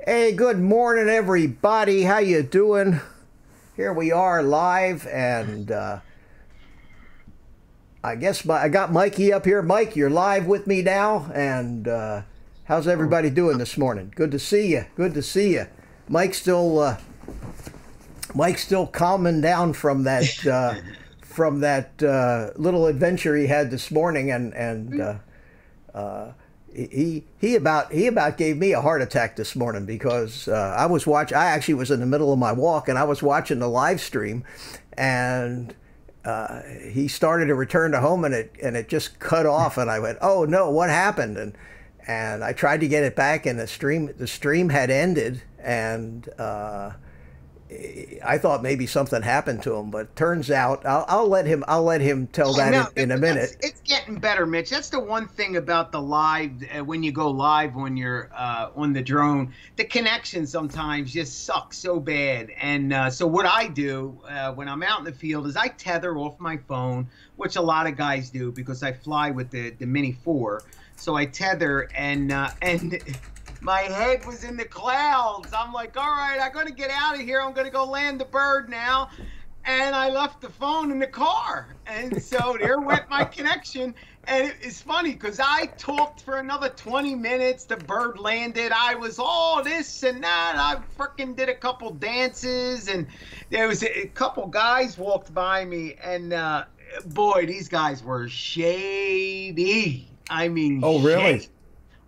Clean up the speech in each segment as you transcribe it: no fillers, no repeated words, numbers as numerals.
Hey, good morning, everybody. How you doing? Here we are live, and I guess I got Mikey up here. Mike, you're live with me now, and how's everybody doing this morning? Good to see you. Good to see you. Mike's still calming down from that little adventure he had this morning, and he about gave me a heart attack this morning because I actually was in the middle of my walk and I was watching the live stream, and he started to return to home and it just cut off, and I went, oh no, what happened? And I tried to get it back, and the stream had ended, and I thought maybe something happened to him, but turns out I'll let him tell that in a minute. It's getting better, Mitch. That's the one thing about the live, when you go live, when you're on the drone, the connection sometimes just sucks so bad. And so what I do when I'm out in the field is I tether off my phone, which a lot of guys do because I fly with the Mini 4. So I tether, and my head was in the clouds. I'm like, all right, I got to get out of here. I'm going to go land the bird now. And I left the phone in the car. And so there went my connection. And it's funny because I talked for another 20 minutes. The bird landed. I was all this and that. I freaking did a couple dances. And there was a couple guys walked by me. And boy, these guys were shady. I mean, oh, really? Shady.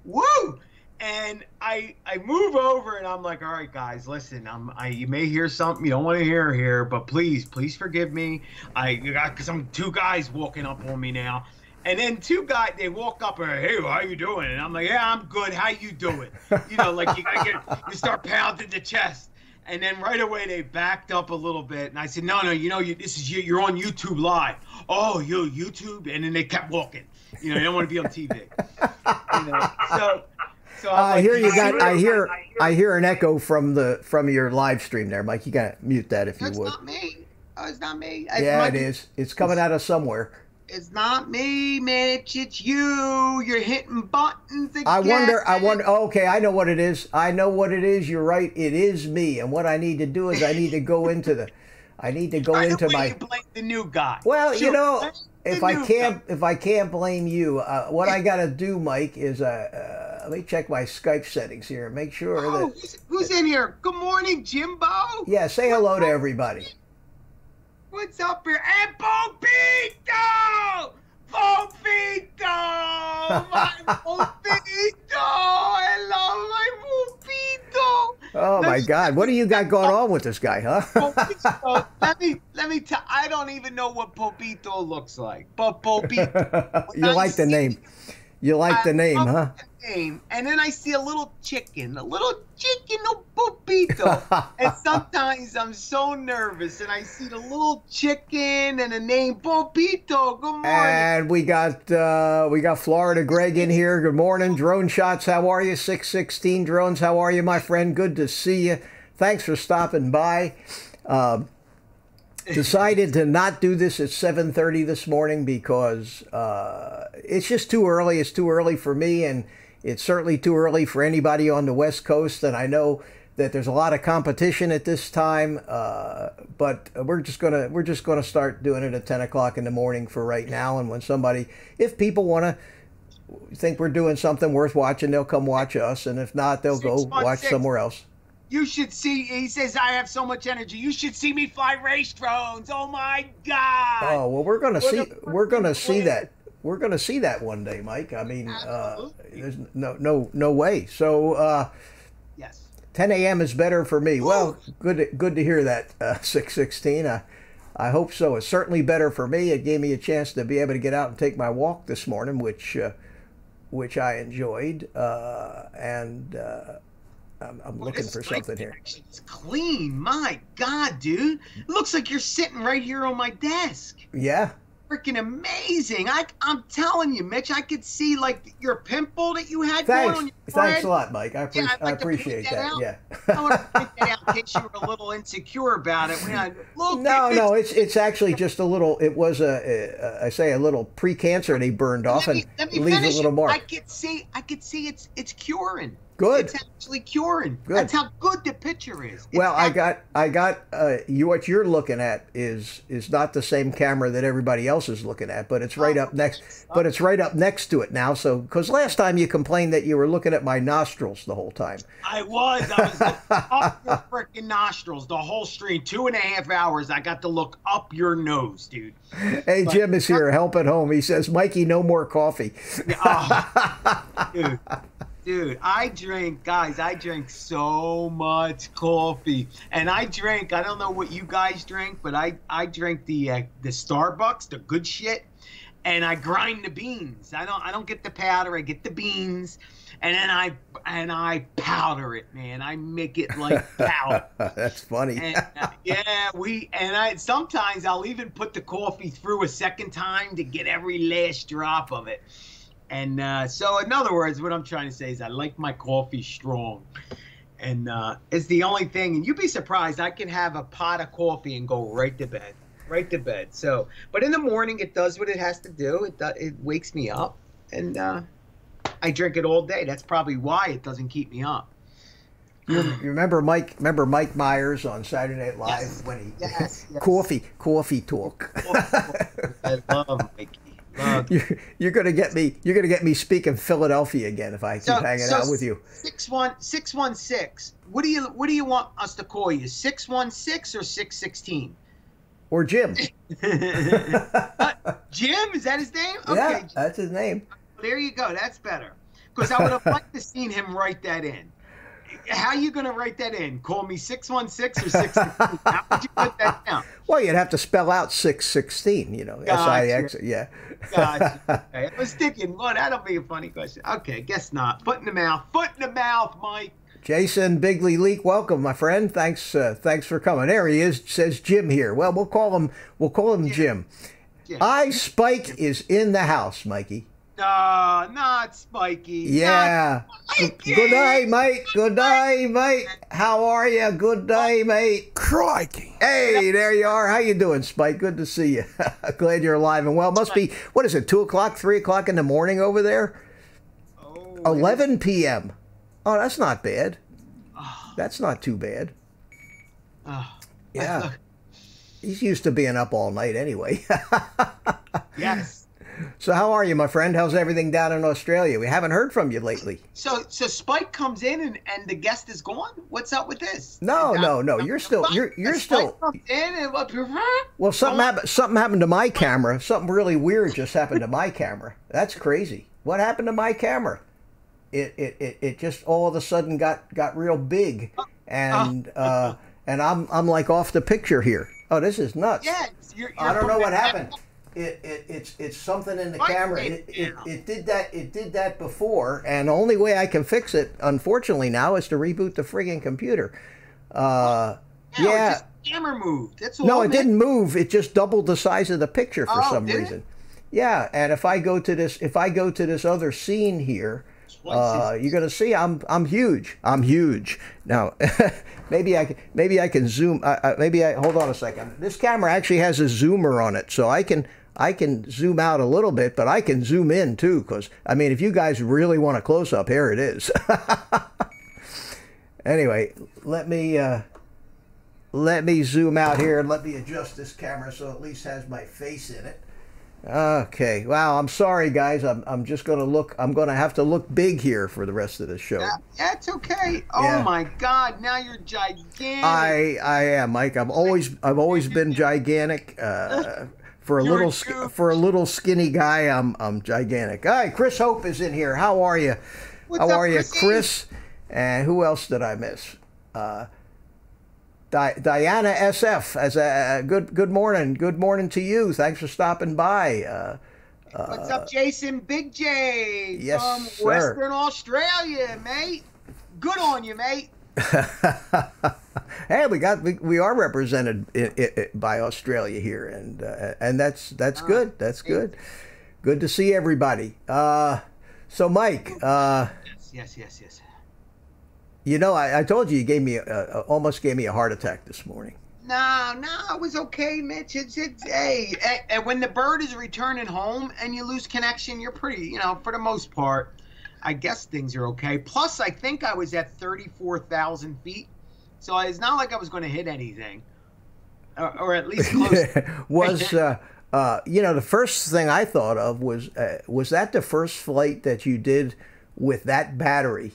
Woo! And I move over and I'm like, all right, guys, listen, you may hear something you don't want to hear here, but please forgive me. Because I'm two guys walking up on me now. And then two guys, they walk up and, hey, how you doing? And I'm like, yeah, I'm good. How you doing? You know, like you start pounding the chest. And then right away they backed up a little bit. And I said, no, you're on YouTube Live. Oh, YouTube? And then they kept walking. You know, they don't want to be on TV. You know, so I hear you got. I hear an echo from your live stream there, Mike. You gotta mute that if you would. That's not me. Oh, it's not me. Yeah, it is. It's coming out of somewhere. It's not me, Mitch. It's you. You're hitting buttons again. I wonder. Okay, I know what it is. You're right. It is me. And what I need to do is I need to go into my. You blame the new guy. Well, sure. You know, if I can't blame you, what I got to do, Mike, is let me check my Skype settings here and make sure that. Who's in here? Good morning, Jimbo. Yeah, say hello to everybody. What's up here? And Popito! Popito! My Popito! Hello, my Popito! Oh my God! What do you got going on with this guy, huh? Popito, let me tell. I don't even know what Popito looks like, but Popito. You like the name. You like the name, huh? And then I see a little chicken, no Popito. And sometimes I'm so nervous, and I see the little chicken and the name Popito. Good morning. And we got Florida Greg in here. Good morning. Drone Shots, how are you? 616 Drones, how are you, my friend? Good to see you. Thanks for stopping by. Decided to not do this at 7:30 this morning because it's just too early. It's too early for me, and it's certainly too early for anybody on the West Coast. And I know that there's a lot of competition at this time, but we're just gonna start doing it at 10 o'clock in the morning for right now. And if people want to think we're doing something worth watching, they'll come watch us, and if not, they'll go watch somewhere else. You should see, he says, I have so much energy. You should see me fly race drones. Oh my God. Oh, well, we're going to see that. We're going to see that one day, Mike. I mean, there's no way. So, yes. 10 a.m. is better for me. Ooh. Well, good to hear that, 616. I hope so. It's certainly better for me. It gave me a chance to be able to get out and take my walk this morning, which I enjoyed. I'm looking for something here. It's clean. My God, dude. It looks like you're sitting right here on my desk. Yeah. Freaking amazing. I'm telling you, Mitch, I could see like your pimple that you had going on your forehead. Thanks a lot, Mike. I appreciate that. Yeah. I want to point that out in case you were a little insecure about it. No, it's actually just a little. It was a little precancer they burned off and leaves a little mark. I could see it's curing. Good. It's actually curing. Good. That's how good the picture is. Well, I got you. What you're looking at is not the same camera that everybody else is looking at, but it's right up next. But it's right up next to it now. So, because last time you complained that you were looking at my nostrils the whole time. I was looking up your freaking nostrils the whole stream. 2.5 hours. I got to look up your nose, dude. Hey, but Jim is here. Help at home. He says, Mikey, no more coffee. Dude, I drink so much coffee. And I don't know what you guys drink, but I drink the Starbucks, the good shit, and I grind the beans. I don't get the powder, I get the beans, and then I powder it, man. I make it like powder. That's funny. And sometimes I'll even put the coffee through a second time to get every last drop of it. And so, in other words, what I'm trying to say is I like my coffee strong. And it's the only thing. And you'd be surprised. I can have a pot of coffee and go right to bed. Right to bed. So, but in the morning, it does what it has to do. It wakes me up. And I drink it all day. That's probably why it doesn't keep me up. You remember Mike Myers on Saturday Night Live? Yes. When he yes. coffee talk. I love Mikey. You're gonna get me speaking Philadelphia again if I keep hanging out with you. 616. What do you want us to call you? 616 or 616? Or Jim. Jim, is that his name? Okay, yeah, that's his name. There you go. That's better. Because I would have liked to seen him write that in. How are you going to write that in? Call me 616 or 616? How would you put that down? Well, you'd have to spell out 616, S-I-X, yeah. Gotcha. Okay. I was thinking, well, that'll be a funny question. Okay, guess not. Foot in the mouth, Mike. Jason Bigley Leak, welcome, my friend. Thanks for coming. There he is. Says Jim here. Well, we'll call him Jim. I Spike is in the house, Mikey. Not Spiky. Yeah. Good day, mate. Good day, mate. How are you? Good day, mate. Crikey. Hey, there you are. How you doing, Spike? Good to see you. Glad you're alive and well. Must be, what is it, 2 o'clock, 3 o'clock in the morning over there? 11 p.m. Oh, that's not bad. That's not too bad. Yeah. He's used to being up all night anyway. Yes. So how are you, my friend? How's everything down in Australia? We haven't heard from you lately. So Spike comes in and the guest is gone? What's up with this? No. You're still. Spike comes in and well, something happened to my camera. Something really weird just happened to my camera. That's crazy. What happened to my camera? It just all of a sudden got real big, and I'm like off the picture here. Oh, this is nuts. Yeah, I don't know what happened. It's something in the camera. It did that before, and the only way I can fix it, unfortunately, now is to reboot the friggin' computer. Yeah. Just the camera moved. That's all. No, it didn't move. It just doubled the size of the picture for some reason. Yeah, and if I go to this other scene here, you're gonna see I'm huge. I'm huge. Now, maybe I can zoom. Hold on a second. This camera actually has a zoomer on it, so I can zoom out a little bit, but I can zoom in too. Because I mean, if you guys really want a close up, here it is. Anyway, let me zoom out here and let me adjust this camera so it at least has my face in it. Okay. Wow. I'm sorry, guys. I'm just going to look. I'm going to have to look big here for the rest of the show. Yeah, it's okay. Oh my God! Now you're gigantic. I am, Mike. I've always been gigantic. For a little skinny guy, I'm gigantic. All right, Chris Hope is in here. How are you? How are you, Chris? And who else did I miss? Diana SF as a good morning. Good morning to you. Thanks for stopping by. What's up, Jason? Big J yes, from sir. Western Australia, mate. Good on you, mate. Hey, we are represented by Australia here, and that's good. That's good. Good to see everybody. So, Mike. Yes. You know, I told you gave me almost gave me a heart attack this morning. No, it was okay, Mitch. Hey, and when the bird is returning home and you lose connection, you're pretty, for the most part. I guess things are okay. Plus, I think I was at 34,000 feet, so it's not like I was going to hit anything, or at least close. Was the first thing I thought of was that the first flight that you did with that battery?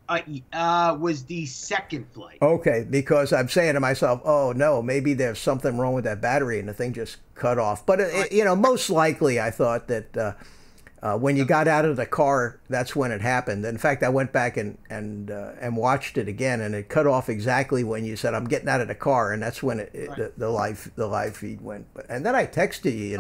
Was the second flight. Okay, because I'm saying to myself, oh no, maybe there's something wrong with that battery and the thing just cut off. But most likely, I thought that when you got out of the car, that's when it happened. In fact, I went back and watched it again, and it cut off exactly when you said, "I'm getting out of the car," and that's when the live feed went. And then I texted you,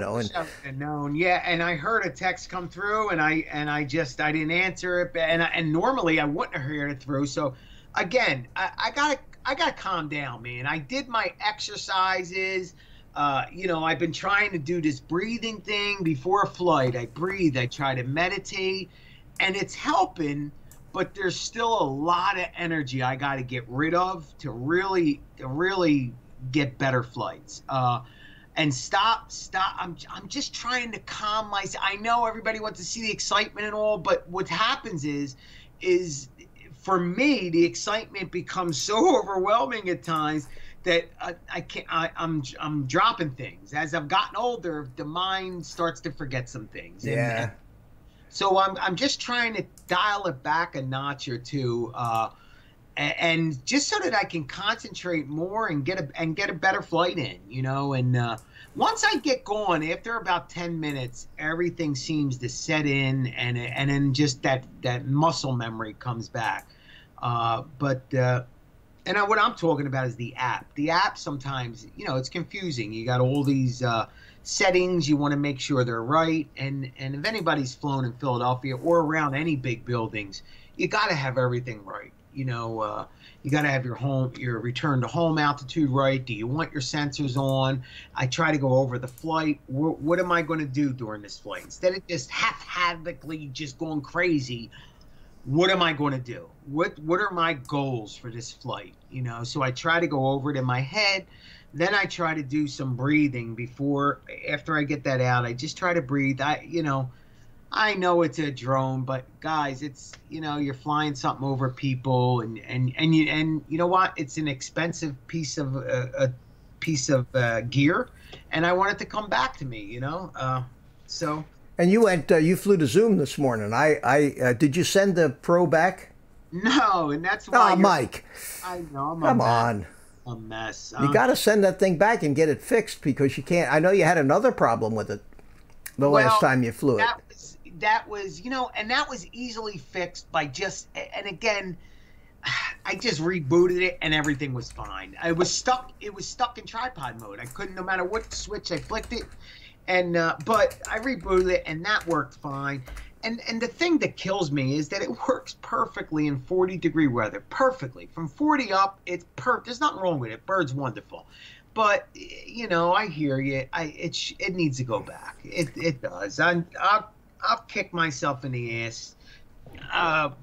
and known, yeah. And I heard a text come through, and I didn't answer it, and normally I wouldn't have heard it through. So again, I gotta calm down, man. I did my exercises. I've been trying to do this breathing thing before a flight. I breathe, I try to meditate, and it's helping, but there's still a lot of energy I got to get rid of to really get better flights. And stop. I'm just trying to calm myself. I know everybody wants to see the excitement and all, but what happens is for me, the excitement becomes so overwhelming at times that I'm dropping things. As I've gotten older, the mind starts to forget some things. Yeah. So I'm just trying to dial it back a notch or two, and just so that I can concentrate more and get a better flight in, And once I get going, after about 10 minutes, everything seems to set in, and then just that muscle memory comes back. And what I'm talking about is the app. The app sometimes, it's confusing. You got all these settings. You want to make sure they're right. And if anybody's flown in Philadelphia or around any big buildings, you got to have everything right. You got to have your return to home altitude right. Do you want your sensors on? I try to go over the flight. What am I going to do during this flight? Instead of just haphazardly just going crazy, what am I going to do? What are my goals for this flight? So I try to go over it in my head. Then I try to do some breathing after I get that out. I just try to breathe. I know it's a drone, but guys, it's, you're flying something over people, and you know what? It's an expensive piece of gear, and I want it to come back to me, so. And you flew to Zoom this morning. Did you send the Pro back? No, and that's why. Oh, Mike. I know. Come on. A mess. You got to send that thing back and get it fixed, because you can't. I know you had another problem with it the last time you flew it. That was, and that was easily fixed by and again, I just rebooted it and everything was fine. It was stuck in tripod mode. I couldn't, no matter what switch I flicked it. And but I rebooted it and that worked fine. And the thing that kills me is that it works perfectly in 40-degree weather. Perfectly. From 40 up, it's there's nothing wrong with it. Bird's wonderful. But I hear you. It needs to go back. It does. I'll kick myself in the ass.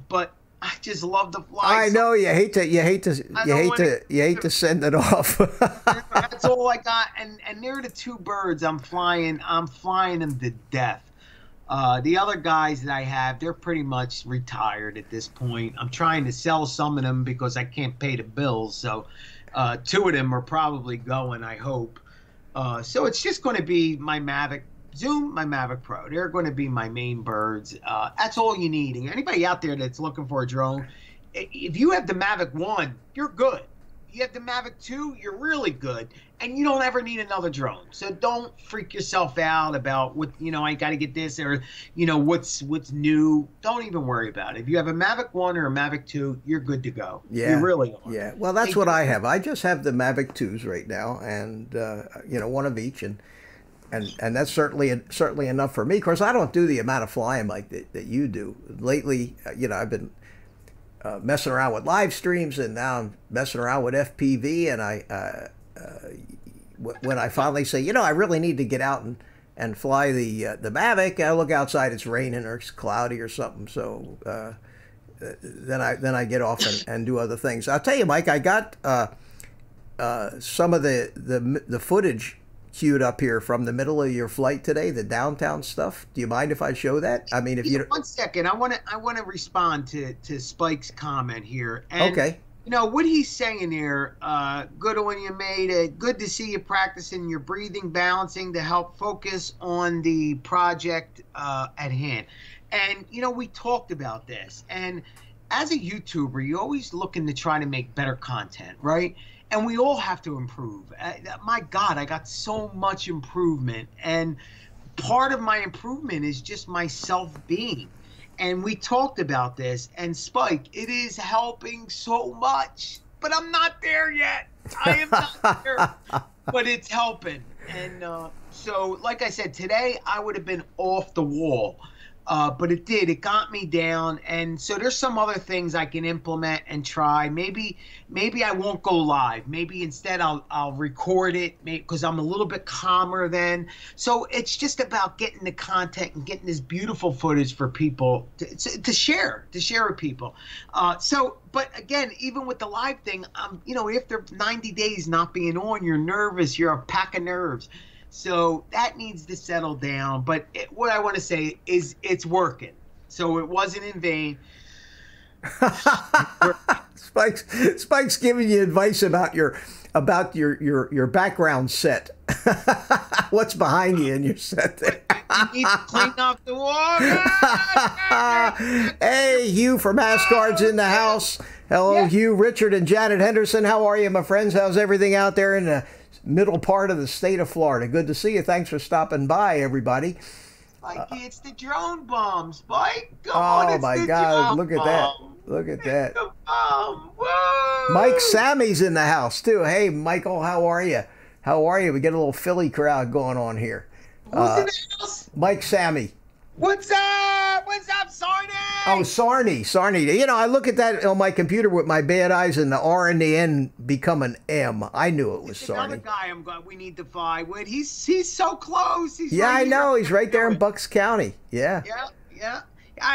But I just love to fly. I know you hate to send it off. That's all I got, and they're the two birds I'm flying them to death. The other guys that I have, they're pretty much retired at this point. I'm trying to sell some of them because I can't pay the bills. So 2 of them are probably going, I hope. So it's just going to be my Mavic Zoom, my Mavic Pro. They're going to be my main birds. That's all you need. And anybody out there that's looking for a drone, if you have the Mavic 1, you're good. You have the Mavic 2, you're really good. And you don't ever need another drone. So don't freak yourself out about what, I got to get this, or, what's new. Don't even worry about it. If you have a Mavic 1 or a Mavic 2, you're good to go. Yeah. You really are. Yeah. Well, that's what I have. I just have the Mavic 2s right now, and, one of each. And that's certainly enough for me. Of course, I don't do the amount of flying like that you do. Lately, I've been messing around with live streams, and now I'm messing around with FPV. And when I finally say, I really need to get out and fly the Mavic, I look outside, it's raining or it's cloudy or something. So then I get off and do other things. I'll tell you, Mike, I got some of the footage queued up here from the middle of your flight today, the downtown stuff. Do you mind if I show that? I mean, if you... 1 second, I want to respond to Spike's comment here. And, okay. You know, what he's saying here, good on you, mate. Good to see you practicing your breathing, balancing to help focus on the project at hand. And, you know, we talked about this. And as a YouTuber, you're always looking to try to make better content, right? And we all have to improve. My God, I got so much improvement. And part of my improvement is just my self-being. And we talked about this. And Spike, it is helping so much. But I'm not there yet. I am not there. But it's helping. And so, like I said, today I would have been off the wall. But it did. It got me down. And so there's some other things I can implement and try. Maybe I won't go live. Maybe instead I'll record it because I'm a little bit calmer then. So it's just about getting the content and getting this beautiful footage for people to share with people. But again, even with the live thing, you know, after 90 days not being on, you're nervous. You're a pack of nerves. So that needs to settle down. But what I want to say is it's working. So it wasn't in vain. Spike's giving you advice about your background set. What's behind you in your set there? You need to clean up the water. Hey, Hugh from Asgard's in the house. Hello, yeah. Hugh, Richard, and Janet Henderson. How are you, my friends? How's everything out there in the middle part of the state of Florida? Good to see you. Thanks for stopping by, everybody. Mikey, it's the drone bomb, Spike. Oh my God! Look at that! Look at that! Mike Sammy's in the house too. Hey, Michael, how are you? How are you? We get a little Philly crowd going on here. Who's in the house? Mike Sammy. What's up? What's up, Sarney? Oh, Sarney. You know, I look at that on my computer with my bad eyes, and the R and the N become an M. I knew it was Sarney. Another guy we need to fly with. He's so close. He's yeah, right I know. Here. He's right there in Bucks County. Yeah. Yeah.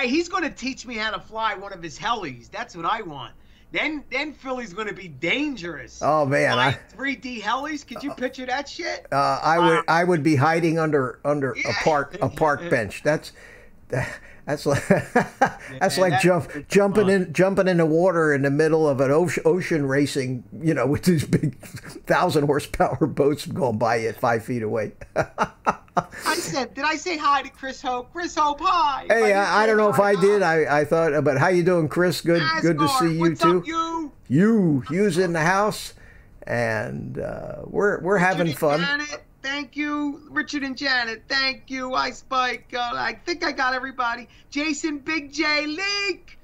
He's going to teach me how to fly one of his helis. That's what I want. Then Philly's going to be dangerous. Oh man, flying 3D helis. Could you picture that shit? I would be hiding under a park bench. That's like jumping in the water in the middle of an ocean racing, you know, with these big 1,000 horsepower boats going by you at 5 feet away. Did I say hi to Chris Hope? Chris Hope, hi. Hey, I don't know if I did. I thought, but how you doing, Chris? Good to see you too. Hugh's in the house, and we're having fun. Janet, thank you, Richard and Janet. Thank you. I Spike. I think I got everybody. Jason, Big J, Leak.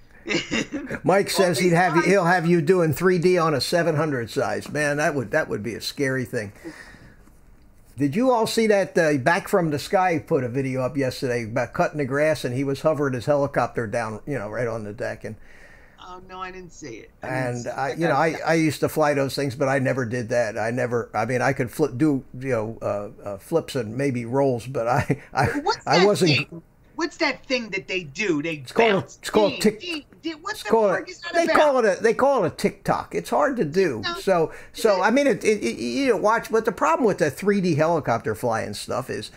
Mike says he'll have you doing 3D on a 700 size. Man, that would be a scary thing. Did you all see that Back from the Sky put a video up yesterday about cutting the grass, and he was hovering his helicopter down, you know, right on the deck? And oh no, I didn't see it. I used to fly those things, but I never did that. I mean, I could do flips and maybe rolls, but I wasn't. Thing? What's that thing that they do? It's called They call it a TikTok. It's hard to do. So I mean, you know, watch. But the problem with the 3D helicopter flying stuff is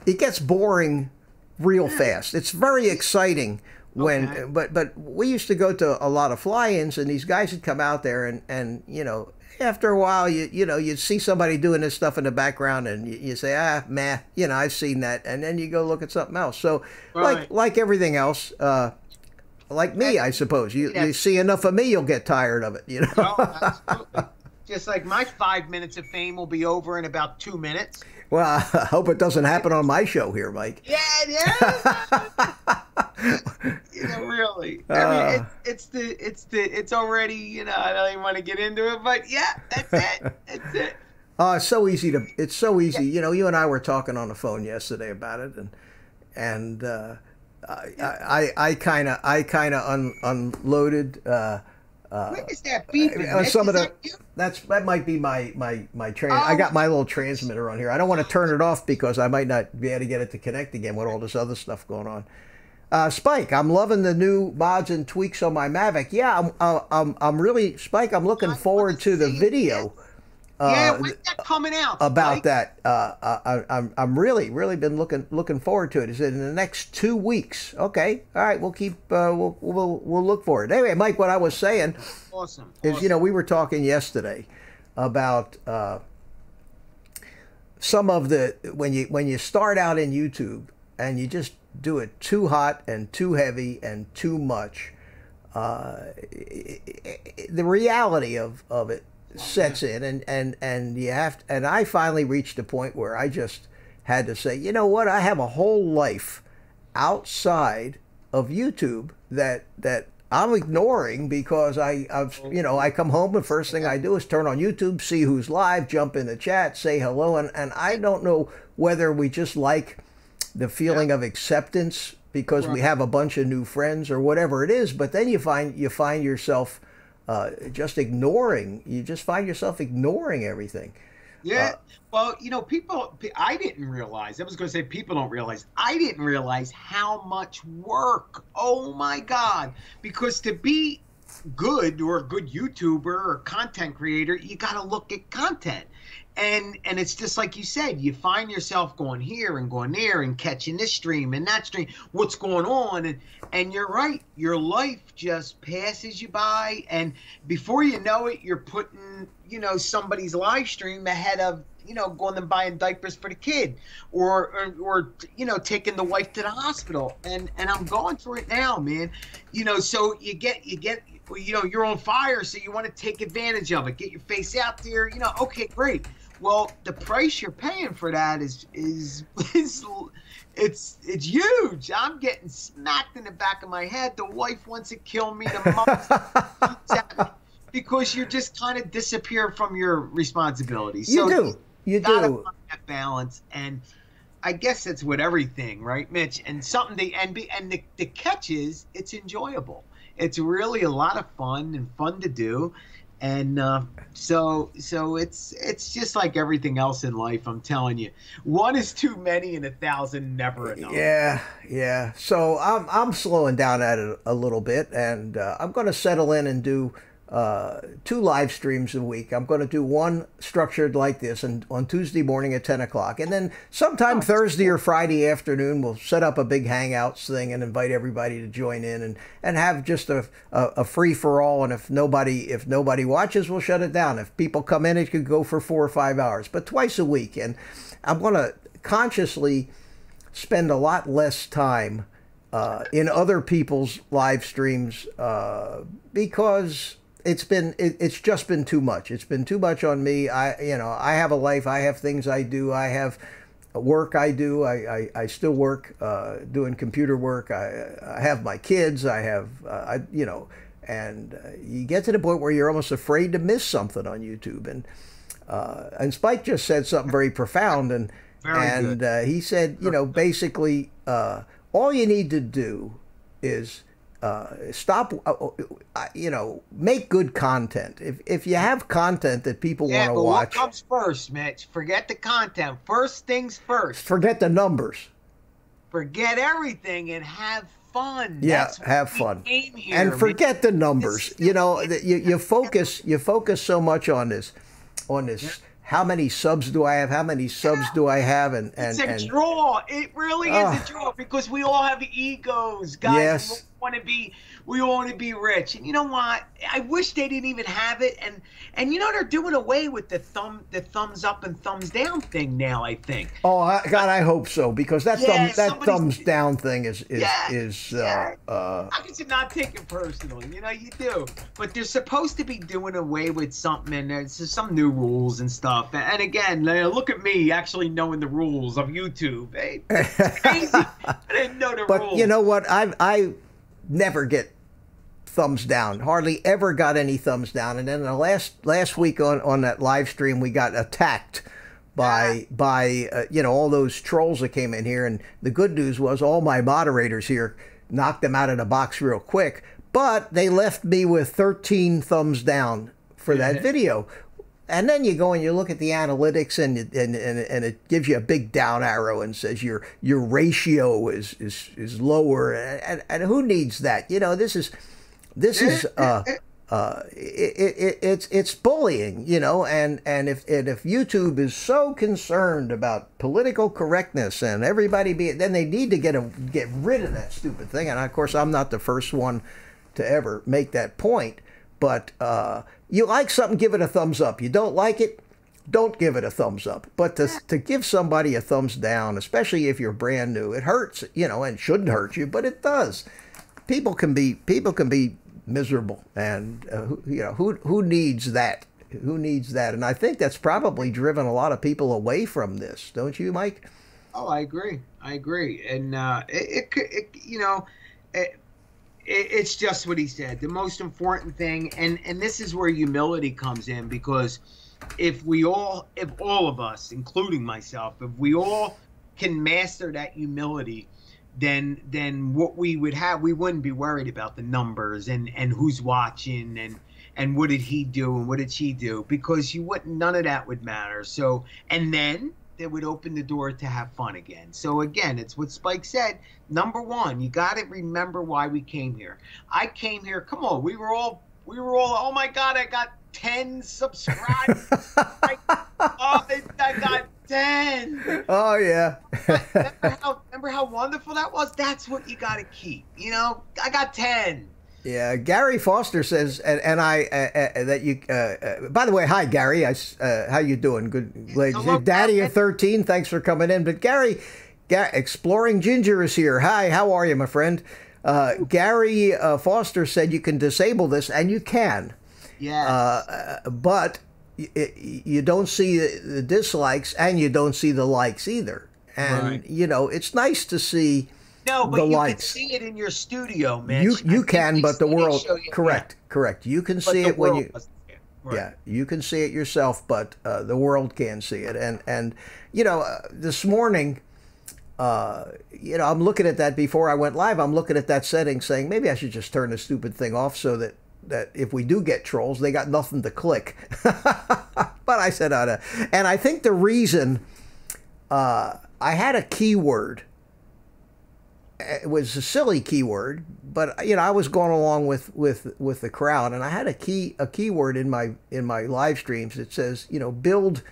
it gets boring real fast. It's very exciting when, but we used to go to a lot of fly-ins, and these guys would come out there, and you know, after a while, you'd see somebody doing this stuff in the background, and you say, meh, you know, I've seen that, and then you go look at something else. So, like everything else, like me, I suppose, you see enough of me, you'll get tired of it, you know. Oh, absolutely. Just like my 5 minutes of fame will be over in about 2 minutes. Well, I hope it doesn't happen on my show here, Mike. Yeah. You know, really. I mean, it's already, you know, I don't even want to get into it, but yeah, that's it. That's it. It's so easy. Yeah. You know, you and I were talking on the phone yesterday about it, and I kind of unloaded. What is that beeping? That might be my train. I got my little transmitter on here. I don't want to turn it off because I might not be able to get it to connect again with all this other stuff going on. Spike, I'm loving the new mods and tweaks on my Mavic. Yeah, I'm really, Spike, I'm looking forward to the video Yeah, when's that coming out, about Spike? that. I'm really been looking forward to it. Is it in the next 2 weeks? Okay, all right. We'll keep we'll look for it. Anyway, Mike, what I was saying Awesome. is, we were talking yesterday about some of the when you start out in YouTube and you just do it too hot and too heavy and too much. The reality of it sets in, and you have to, and I finally reached a point where I just had to say, you know what, I have a whole life outside of YouTube that I'm ignoring because I come home and first thing I do is turn on YouTube, see who's live, jump in the chat, say hello, and I don't know whether we just like the feeling of acceptance because we have a bunch of new friends or whatever it is, but then you find yourself just ignoring. You just find yourself ignoring everything. Yeah. Well, people, I didn't realize, I was going to say people don't realize, I didn't realize how much work. Oh my God. Because to be good or a good YouTuber or content creator, you got to look at content. And it's just like you said, you find yourself going here and going there and catching this stream and that stream, what's going on. And you're right. Your life just passes you by. And before you know it, you're putting, somebody's live stream ahead of, going and buying diapers for the kid or taking the wife to the hospital. And I'm going through it now, man. So you get, you're on fire. So you want to take advantage of it, get your face out there, okay, great. Well, the price you're paying for that is it's huge. I'm getting smacked in the back of my head. The wife wants to kill me. The mom because you just kind of disappear from your responsibilities. So you gotta find that balance, and I guess it's with everything, right, Mitch? And something the catch is it's enjoyable. It's really a lot of fun to do. And so it's just like everything else in life. I'm telling you, one is too many and 1,000 never enough. Yeah. So I'm slowing down at it a little bit, and I'm going to settle in and do 2 live streams a week. I'm going to do one structured like this, and on Tuesday morning at 10 o'clock, and then sometime Thursday or Friday afternoon we'll set up a big hangouts thing and invite everybody to join in and have just a free for all. And if nobody watches, we'll shut it down. If people come in, it could go for 4 or 5 hours, but twice a week. And I'm going to consciously spend a lot less time in other people's live streams because it's just been too much. It's been too much on me. I have a life. I have things I do. I have work I do. I still work doing computer work. I have my kids. I have and you get to the point where you're almost afraid to miss something on YouTube. And Spike just said something very profound. And he said, basically all you need to do is stop, make good content. If you have content that people want to watch. What comes first, Mitch? Forget the content. First things first. Forget the numbers. Forget everything and have fun. Yeah, That's have fun. Here, and forget the numbers. You focus so much on this. How many subs do I have? How many subs do I have? And it's a draw. It really is a draw because we all have egos, guys. Yes. We want to be rich. And you know what? I wish they didn't even have it. And they're doing away with the thumbs up and thumbs down thing now, I think. Oh God, I hope so, because that thumbs down thing is I guess you're not taking personally. You do. But they're supposed to be doing away with something, and there's some new rules and stuff. And again, look at me actually knowing the rules of YouTube. Hey, it's crazy. I didn't know the rules. But you know what? I never get thumbs down. Hardly ever got any thumbs down. And then the last week on that live stream, we got attacked by all those trolls that came in here. And the good news was all my moderators here knocked them out of the box real quick. But they left me with 13 thumbs down for that video. And then you go and you look at the analytics, and it gives you a big down arrow and says your ratio is lower. And who needs that? This is it's bullying, you know, and if YouTube is so concerned about political correctness and everybody then they need to get rid of that stupid thing. And of course, I'm not the first one to ever make that point, but you like something, give it a thumbs up. You don't like it, don't give it a thumbs up. But to give somebody a thumbs down, especially if you're brand new, it hurts, you know, and shouldn't hurt you, but it does. People can be miserable, and you know, who needs that? Who needs that? And I think that's probably driven a lot of people away from this, don't you, Mike? Oh, I agree. And you know, it's just what he said. The most important thing, and this is where humility comes in, because if all of us, including myself, if we all can master that humility, then what we would have, we wouldn't be worried about the numbers and who's watching and what did he do and what did she do, because none of that would matter. So, and then it would open the door to have fun again. So again, it's what Spike said. Number one, you got to remember why we came here. I came here. Come on, we were all. Oh my God, I got 10 subscribers. I got 10. Oh yeah. remember how wonderful that was? That's what you got to keep. You know, I got 10. Yeah, Gary Foster says, and I that you. By the way, hi Gary. How you doing? Good, ladies. Daddy of 13. Thanks for coming in. But Gary, Exploring Ginger is here. Hi, how are you, my friend? Gary Foster said you can disable this, and you can. Yeah. But you don't see the dislikes, and you don't see the likes either. And right. you know, it's nice to see. No, but the you lights. can see it in your studio, man. You can, but the world. Correct. You can see it when you. Right. Yeah, you can see it yourself, but the world can see it. And you know, this morning, you know, I'm looking at that before I went live. I'm looking at that setting, saying maybe I should just turn this stupid thing off so that if we do get trolls, they got nothing to click. But I said, and I think the reason I had a keyword. It was a silly keyword, but you know, I was going along with the crowd, and I had a keyword in my live streams that says, you know, build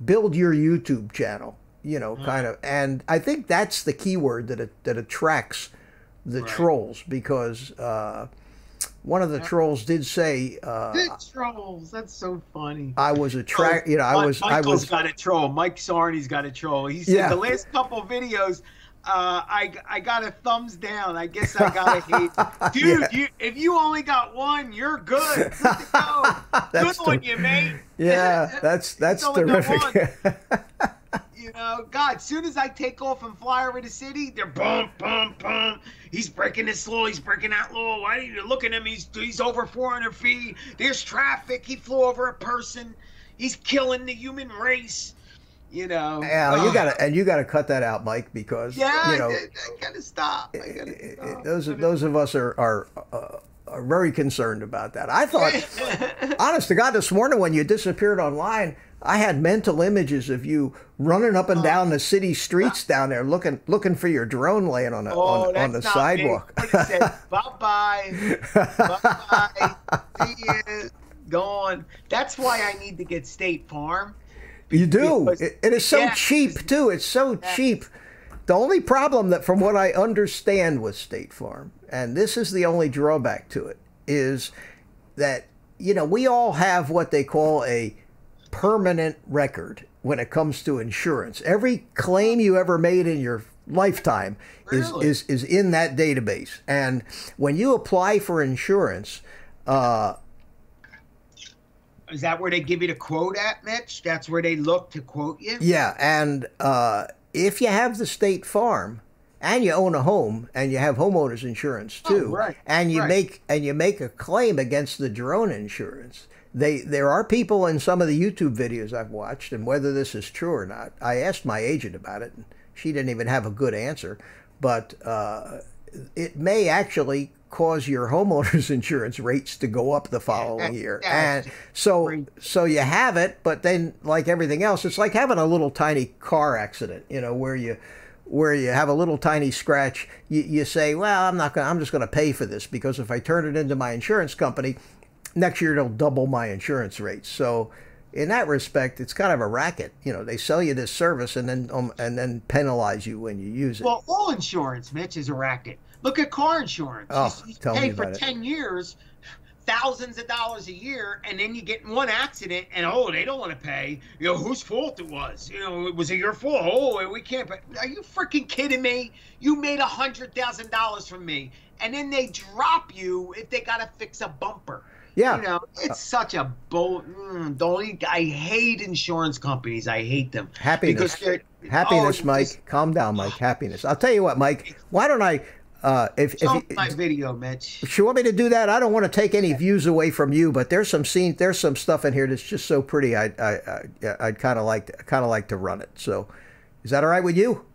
your YouTube channel, you know, kind of, and I think that's the keyword that attracts the trolls, because one of the trolls did say, the trolls, that's so funny. I was you know, Michael's got a troll. Mike Sarney's got a troll. He said the last couple videos. I got a thumbs down. I guess I got a hate. Dude, if you only got one, you're good. Good to go. Good on you, mate. Yeah, that's terrific. You know, God, as soon as I take off and fly over the city, they're boom, boom, boom. He's breaking this law. He's breaking that law. Why are you looking at him? He's over 400 feet. There's traffic. He flew over a person. He's killing the human race. You know, yeah, you gotta cut that out, Mike, because you know, I gotta stop. Those of us are very concerned about that. I thought, honest to God, this morning when you disappeared online, I had mental images of you running up and down the city streets down there, looking for your drone laying on the sidewalk. Bye bye, see you, gone. That's why I need to get State Farm. You do. It is so cheap, too. It's so cheap. The only problem that, from what I understand with State Farm, and this is the only drawback to it, is that, you know, we all have what they call a permanent record when it comes to insurance. Every claim you ever made in your lifetime is in that database. And when you apply for insurance, is that where they give you the quote at, Mitch? That's where they look to quote you? Yeah, and if you have the State Farm and you own a home and you have homeowners insurance too, and you make a claim against the drone insurance, there are people in some of the YouTube videos I've watched, and whether this is true or not, I asked my agent about it, and she didn't even have a good answer, but it may actually cause your homeowner's insurance rates to go up the following year. And so you have it, but then like everything else, it's like having a little tiny car accident, you know, where you have a little tiny scratch. You say, well, I'm just going to pay for this, because if I turn it into my insurance company, next year they'll double my insurance rates. So in that respect, it's kind of a racket. You know, they sell you this service and then penalize you when you use it. Well, all insurance, Mitch, is a racket. Look at car insurance. Oh, You tell pay me for about it. 10 years, thousands of dollars a year, and then you get in one accident, and they don't want to pay. You know, whose fault it was? You know, was it your fault? Oh, we can't pay. Are you freaking kidding me? You made $100,000 from me, and then they drop you if they got to fix a bumper. Yeah. You know, it's such a I hate insurance companies. I hate them. Happiness. Happiness, Mike. Calm down, Mike. Happiness. I'll tell you what, Mike. Why don't I, if my video, Mitch. you want me to do that, I don't want to take any views away from you, but there's some stuff in here that's just so pretty. I'd kind of like to run it. So, is that all right with you?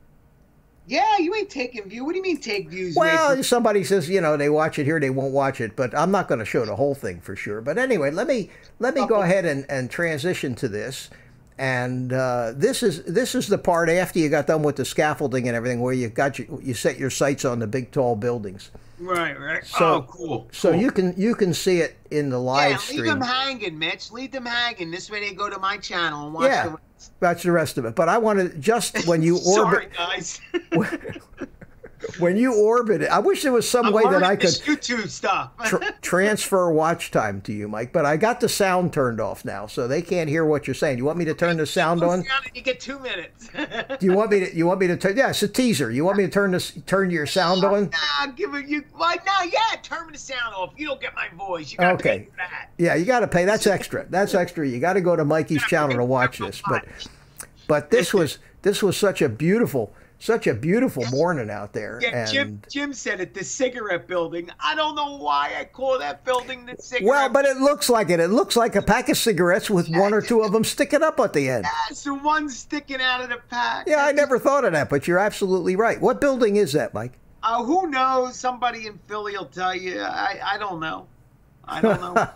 Yeah, you ain't taking view. What do you mean take views? Well, somebody says, you know, they watch it here, they won't watch it, but I'm not going to show the whole thing for sure. But anyway, let me go ahead and transition to this. And this is the part after you got done with the scaffolding and everything, where you set your sights on the big tall buildings. Right. So, cool. So you can see it in the live stream. Leave them hanging, Mitch. Leave them hanging. This way they go to my channel and watch the rest. That's the rest of it. But I want to just when you orbit. Sorry, guys. When you orbit it, I wish there was some way that I could YouTube stuff. transfer watch time to you, Mike. But I got the sound turned off now, so they can't hear what you're saying. You want me to turn the sound on? You get 2 minutes. Do you want me to? You want me to turn? Yeah, it's a teaser. You want me to turn your sound on? Nah, turn the sound off. You don't get my voice. You got to pay for that. Yeah, you got to pay. That's extra. That's extra. You got to go to Mikey's channel to watch this. But this was such a beautiful morning out there. Yeah, and Jim said it, the cigarette building. I don't know why I call that building the cigarette. Well, but it looks like it. It looks like a pack of cigarettes with one or two of them sticking up at the end. Yes, the one sticking out of the pack. Yeah, I never thought of that, but you're absolutely right. What building is that, Mike? Who knows? Somebody in Philly will tell you. I don't know. I don't know.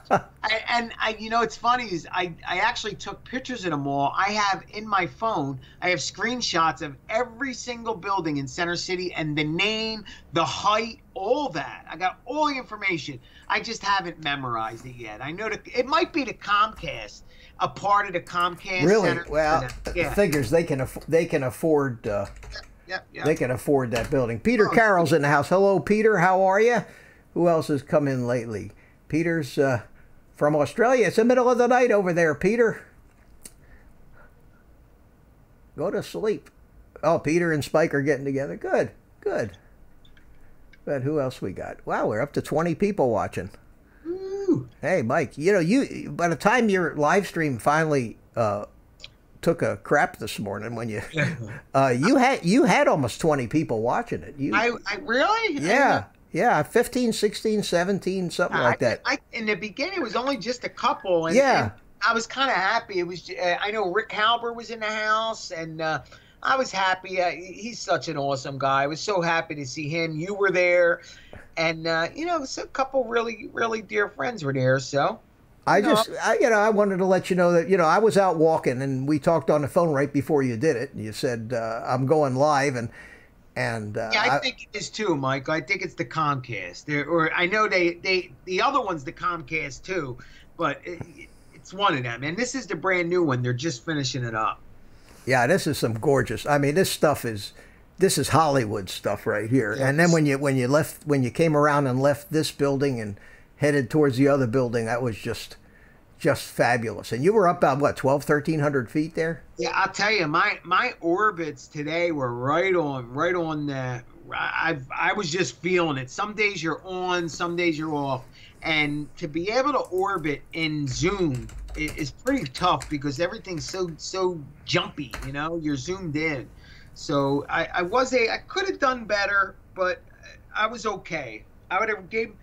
You know, it's funny is I actually took pictures of them all. I have in my phone, I have screenshots of every single building in Center City and the name, the height, all that. I got all the information. I just haven't memorized it yet. I know it might be the Comcast, a part of the Comcast. Really? Center. Well, figures they can afford. They can afford that building. Peter Carroll's in the house. Hello, Peter. How are you? Who else has come in lately? Peter's from Australia. It's the middle of the night over there, Peter. Go to sleep. Oh, Peter and Spike are getting together. Good. But who else we got? Wow, we're up to 20 people watching. Ooh. Hey, Mike, you know, by the time your live stream finally took a crap this morning, when you you had almost 20 people watching it. I really? Yeah. Yeah, 15, 16, 17, something like that. In the beginning, it was only just a couple. And I was kind of happy. It was. I know Rick Halber was in the house, and I was happy. He's such an awesome guy. I was so happy to see him. You were there, and you know, a couple really, really dear friends were there. So I wanted to let you know that, you know, I was out walking, and we talked on the phone right before you did it. And you said I'm going live, and I think it is too, Mike. I think it's the Comcast. Or I know the other one's the Comcast too, but it's one of them. And this is the brand new one. They're just finishing it up. Yeah, this is some gorgeous. I mean, this is Hollywood stuff right here. Yes. And then when you came around and left this building and headed towards the other building, that was just fabulous. And you were up about what, 1,300 feet there? Yeah, I'll tell you, my orbits today were right on the. I was just feeling it. Some days you're on, some days you're off, and to be able to orbit in Zoom is pretty tough because everything's so jumpy. You know, you're zoomed in. So I could have done better, but I was okay. I would have gave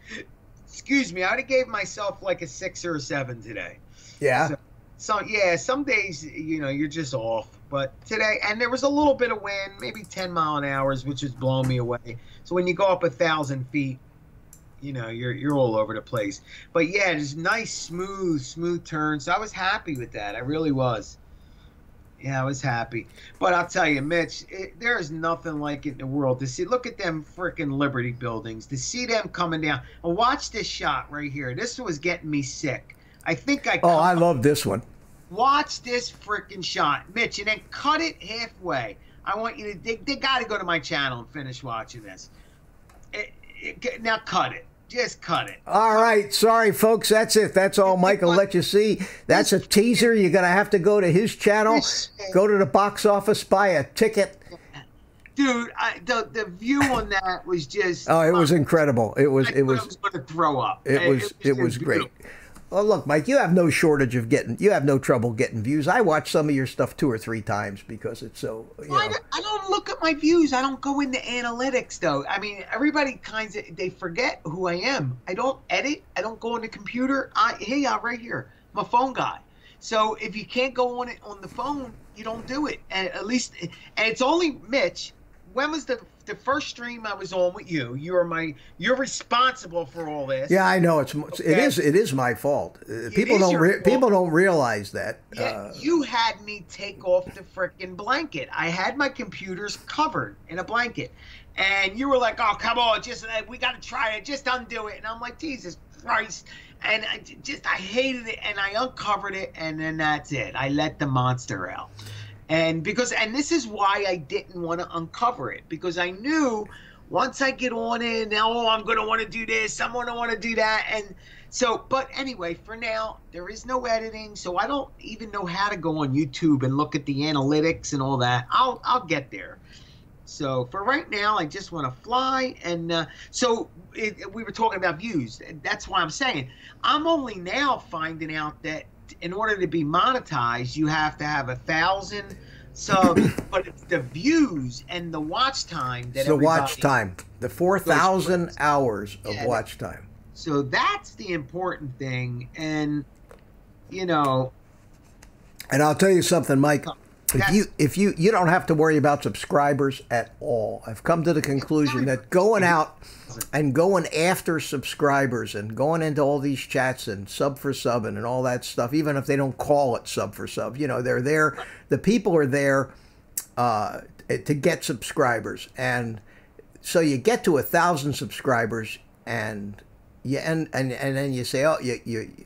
myself like a 6 or a 7 today. Yeah. So yeah, some days, you know, you're just off. But today, and there was a little bit of wind, maybe 10 mile an hour, which was blowing me away. So when you go up 1,000 feet, you know, you're all over the place. But yeah, just nice, smooth turns. So I was happy with that. I really was. Yeah, I was happy. But I'll tell you, Mitch, there is nothing like it in the world to see. Look at them freaking Liberty buildings, to see them coming down. And watch this shot right here. This was getting me sick. I think I Oh, cut. I love this one. Watch this freaking shot, Mitch, and then cut it halfway. I want you to, they got to go to my channel and finish watching this. Now cut it. Just cut it. All right. Sorry, folks. That's it. That's all Mike will let you see. That's a teaser. You're going to have to go to his channel, go to the box office, buy a ticket. Dude, the view on that was just... Oh, it was incredible. It was I was going to throw up. It was great. Well, look, Mike, you have no shortage of you have no trouble getting views. I watch some of your stuff 2 or 3 times because it's so, you know. I don't look at my views. I don't go into analytics, though. I mean, everybody they forget who I am. I don't edit. I don't go on the computer. Hey, right here. I'm a phone guy. So if you can't go on it on the phone, you don't do it. And at least, and it's only, Mitch, when was the first stream I was on with you? You're responsible for all this. Yeah, I know. It is my fault. People don't realize that. Yeah, you had me take off the frickin' blanket. I had my computers covered in a blanket, and you were like, "Oh, come on, just we got to try it. Just undo it." And I'm like, "Jesus Christ!" And I hated it, and I uncovered it, and then that's it. I let the monster out. And this is why I didn't want to uncover it, because I knew once I get on it, I'm going to want to do this, I'm going to want to do that. And so, but anyway, for now, there is no editing. So I don't even know how to go on YouTube and look at the analytics and all that. I'll get there. So for right now, I just want to fly. And we were talking about views. That's why I'm saying I'm only now finding out that in order to be monetized, you have to have 1,000 subs, but it's the views and the watch time that the 4,000 hours of watch time. So that's the important thing, and you know. And I'll tell you something, Mike. If you don't have to worry about subscribers at all. I've come to the conclusion that going out and going after subscribers and going into all these chats and sub for sub and all that stuff, even if they don't call it sub for sub, you know, they're there. The people are there to get subscribers, and so you get to 1,000 subscribers, and then you say, oh,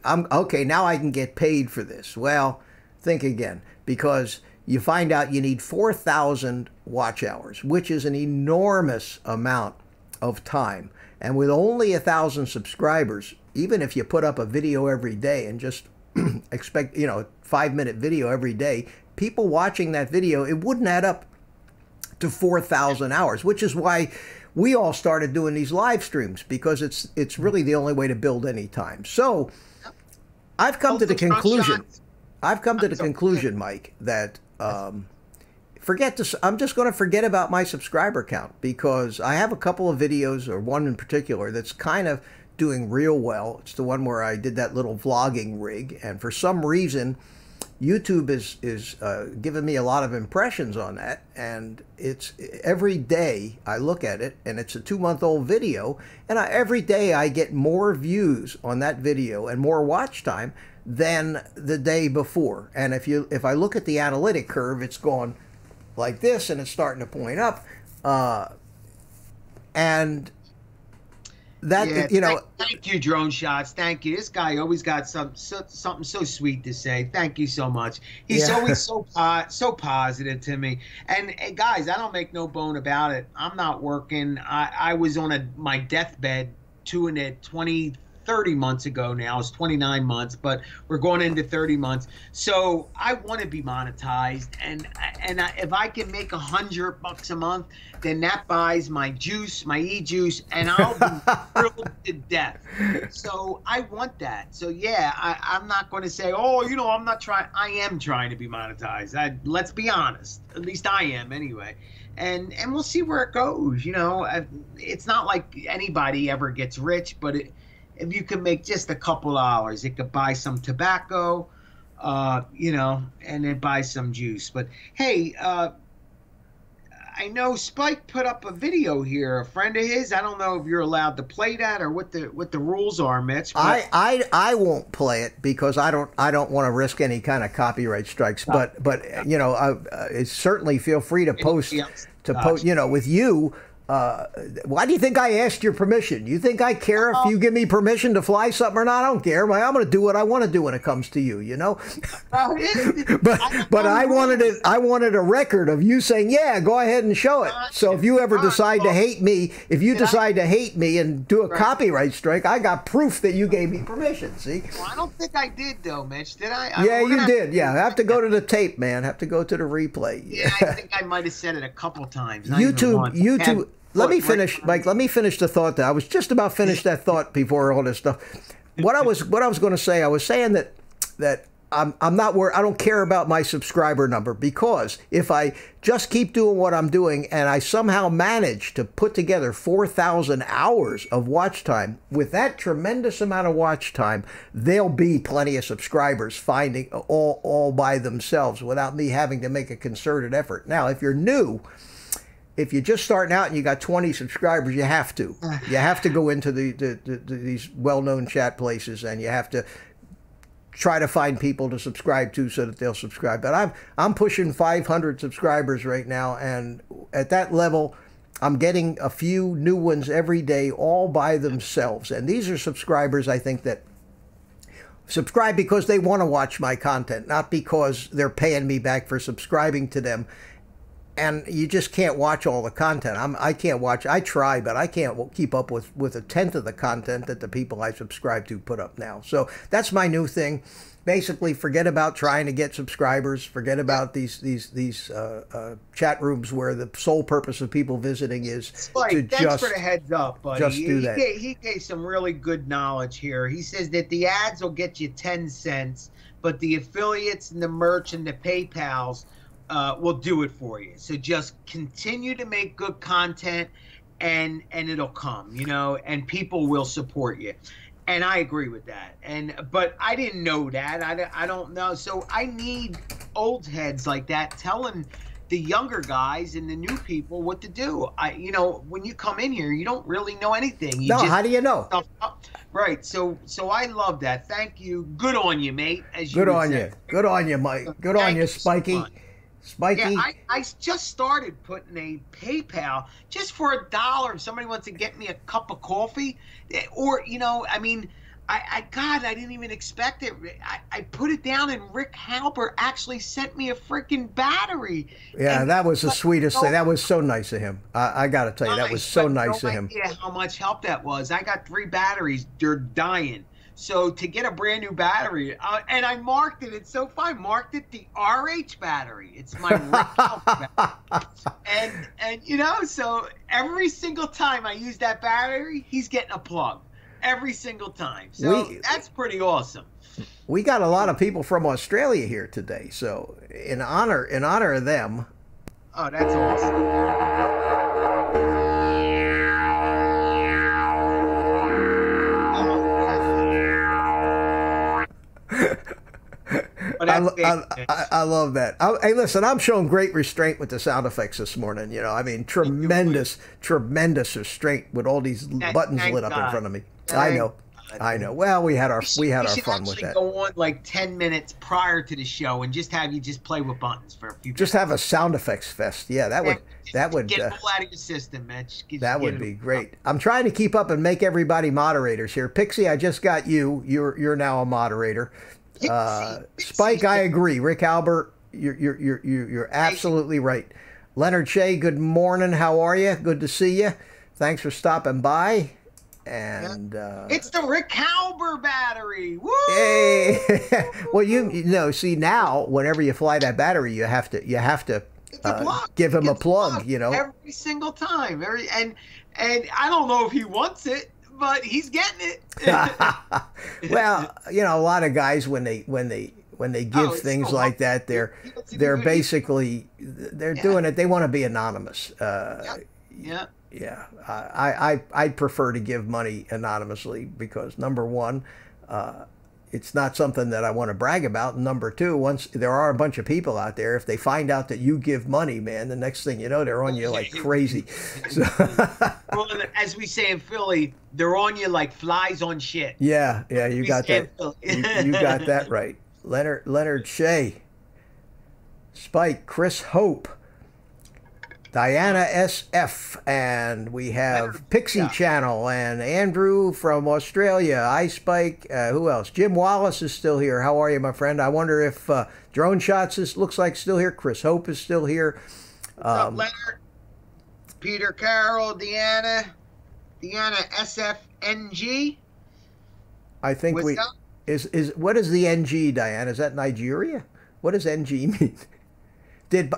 I'm okay. Now I can get paid for this. Well, think again, because you find out you need 4,000 watch hours, which is an enormous amount of time. And with only 1,000 subscribers, even if you put up a video every day and just expect, 5-minute video every day, people watching that video, it wouldn't add up to 4,000 hours, which is why we all started doing these live streams, because it's really the only way to build any time. So I've come to the conclusion. Mike, that I'm just going to forget about my subscriber count, because I have a couple of videos, or one in particular, that's kind of doing real well. It's the one where I did that little vlogging rig, and for some reason, YouTube is giving me a lot of impressions on that, and it's every day I look at it, and it's a 2-month-old video, and every day I get more views on that video and more watch time than the day before. And if I look at the analytic curve, it's going like this, and it's starting to point up, and that, yeah, thank you, Drone Shots. Thank you. This guy always got something so sweet to say. Thank you so much. He's always so positive to me. And guys, I don't make no bone about it. I'm not working. I was on my deathbed 30 months ago now. It's 29 months, but we're going into 30 months. So I want to be monetized, and if I can make $100 a month, then that buys my juice, my e-juice, and I'll be thrilled to death. So I want that. So yeah, I'm not going to say, oh, I'm not trying. I am trying to be monetized. Let's be honest. At least I am anyway. And we'll see where it goes. It's not like anybody ever gets rich, but if you can make just a couple hours, it could buy some tobacco, and then buy some juice. But hey, I I know Spike put up a video here. A friend of his. I don't know if you're allowed to play that or what the rules are, Mitch. But I won't play it because I don't want to risk any kind of copyright strikes. But you know, it's certainly feel free to post You know, with you. Why do you think I asked your permission? You think I care if you give me permission to fly something or not? I don't care. I'm going to do what I want to do when it comes to you, you know? but I wanted a record of you saying, yeah, go ahead and show it. So if you ever decide to hate me, and do a copyright strike, I got proof that you gave me permission, see? Well, I don't think I did, though, Mitch. Did I? Yeah, you did. Yeah, I have to go to the tape, man. I have to go to the replay. Yeah, I think I might have said it a couple times. YouTube. Let me finish, Mike. Let me finish the thought. I was just about finished that thought before all this stuff. What I was going to say. I was saying that I'm not worried. I don't care about my subscriber number, because if I just keep doing what I'm doing and I somehow manage to put together 4,000 hours of watch time, with that tremendous amount of watch time, there'll be plenty of subscribers finding all by themselves without me having to make a concerted effort. Now, if you're new, if you're just starting out and you got 20 subscribers, you have to go into these well-known chat places, and you have to try to find people to subscribe to so that they'll subscribe. But I'm pushing 500 subscribers right now, and at that level, I'm getting a few new ones every day, all by themselves. And these are subscribers, I think, that subscribe because they want to watch my content, not because they're paying me back for subscribing to them. And you just can't watch all the content. I can't watch. I try, but I can't keep up with a tenth of the content that the people I subscribe to put up now. So that's my new thing. Basically, forget about trying to get subscribers. Forget about these chat rooms where the sole purpose of people visiting is to thanks for the heads up, buddy. Just do that. He gave some really good knowledge here. He says that the ads will get you 10 cents, but the affiliates and the merch and the PayPals will do it for you. So just continue to make good content, and it'll come, you know, and people will support you. And I agree with that. But I didn't know that. I don't know. So I need old heads like that telling the younger guys and the new people what to do. You know, when you come in here, you don't really know anything. How do you know? Right. So I love that. Thank you. Good on you, mate. Good on you. Good on you, Mike. Good on you, Spiky. Spiky. Yeah, I just started putting a PayPal just for $1 if somebody wants to get me a cup of coffee, or, you know, I mean, God, I didn't even expect it. I put it down, and Rick Halber actually sent me a freaking battery. Yeah, and that was the sweetest thing. That was so nice of him. I got to tell you, that was so nice of him. Yeah, how much help that was. I got 3 batteries. They're dying. So to get a brand new battery, and I marked it. It's so fun. Marked it the RH battery. It's my battery. And you know, so every single time I use that battery, he's getting a plug. Every single time. So that's pretty awesome. We got a lot of people from Australia here today. So in honor of them. Oh, that's awesome. I love that. Hey, listen, I'm showing great restraint with the sound effects this morning. You know, I mean, tremendous restraint with all these buttons lit up in front of me. I know. Well, we had our fun with that. Go on like 10 minutes prior to the show and just have you play with buttons for a few. Just have a sound effects fest. Yeah, that would get it all out of your system, man. That would be great. I'm trying to keep up and make everybody moderators here. Pixie, I just got you. You're now a moderator. Spike, I agree. Rick Albert, you're absolutely right. Leonard Shea, good morning. How are you? Good to see you. Thanks for stopping by. And it's the Rick Halber battery. Woo! Hey. Well, you know, see now, whenever you fly that battery, you have to give him a plug. You know, every single time. And I don't know if he wants it, but he's getting it. Well, you know, a lot of guys when they give things so like that, they're basically doing it. They want to be anonymous. Yeah. Yeah, I'd prefer to give money anonymously because number one, it's not something that I want to brag about. And number two, once there are a bunch of people out there, if they find out that you give money, man, the next thing you know, they're on you like crazy. So, well, as we say in Philly, they're on you like flies on shit. Yeah, you got that. You got that right. Leonard Shea, Spike, Chris Hope, Diana SF, and we have Pixie Channel, and Andrew from Australia, iSpike, who else? Jim Wallace is still here. How are you, my friend? I wonder if Drone Shots looks like still here. Chris Hope is still here. What's up, Leonard? Peter Carroll, Diana SFNG. I think what is the NG, Diana? Is that Nigeria? What does NG mean?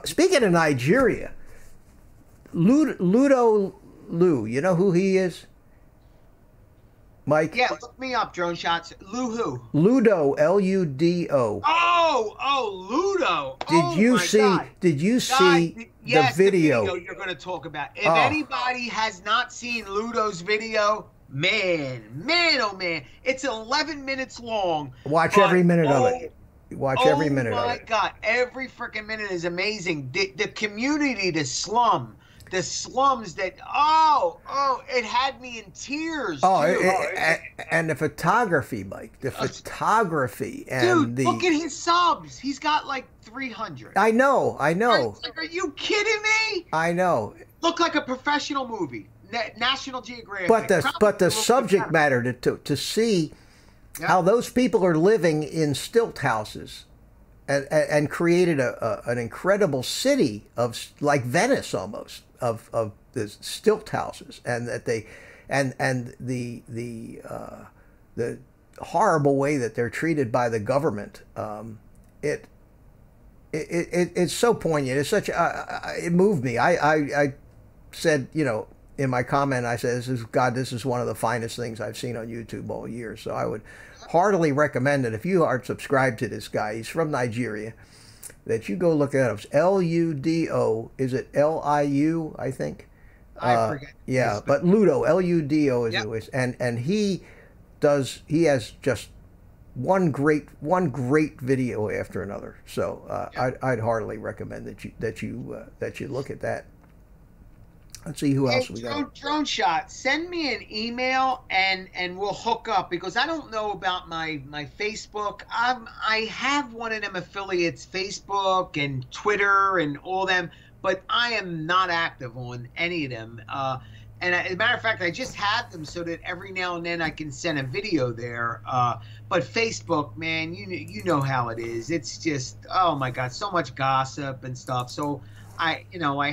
Speaking of Nigeria, Ludo Lou, you know who he is? Mike? Yeah, look me up, Drone Shots. Lou who? Ludo, Ludo. Oh, Ludo. Did you see the video you're going to talk about? If anybody has not seen Ludo's video, man, oh man, it's 11 minutes long. Watch every minute of it. Watch every minute of it. Oh my God, every freaking minute is amazing. The community, the slums that it had me in tears. And the photography, Mike, photography, and dude, look at his subs. He's got like 300. I know. Are you kidding me? I know. Look like a professional movie, National Geographic. But the subject matter to see how those people are living in stilt houses. And created an incredible city of like Venice almost of the stilt houses, and that they and the horrible way that they're treated by the government. It's so poignant. It's such it moved me. I said, in my comment, I said, this is one of the finest things I've seen on YouTube all year. So I would heartily recommend it if you aren't subscribed to this guy. He's from Nigeria. That you go look at him. Ludo. Is it Liu? I think. I forget. Yeah, but Ludo. Ludo is who is, and he has just one great video after another. So I'd heartily recommend that you look at that. Let's see who else we got. Drone Shot, send me an email and we'll hook up, because I don't know about my Facebook. I have one of them affiliates, Facebook and Twitter and all them, but I am not active on any of them. And as a matter of fact, I just have them so that every now and then I can send a video there. But Facebook, man, you know how it is. It's just, oh my God, so much gossip and stuff. So I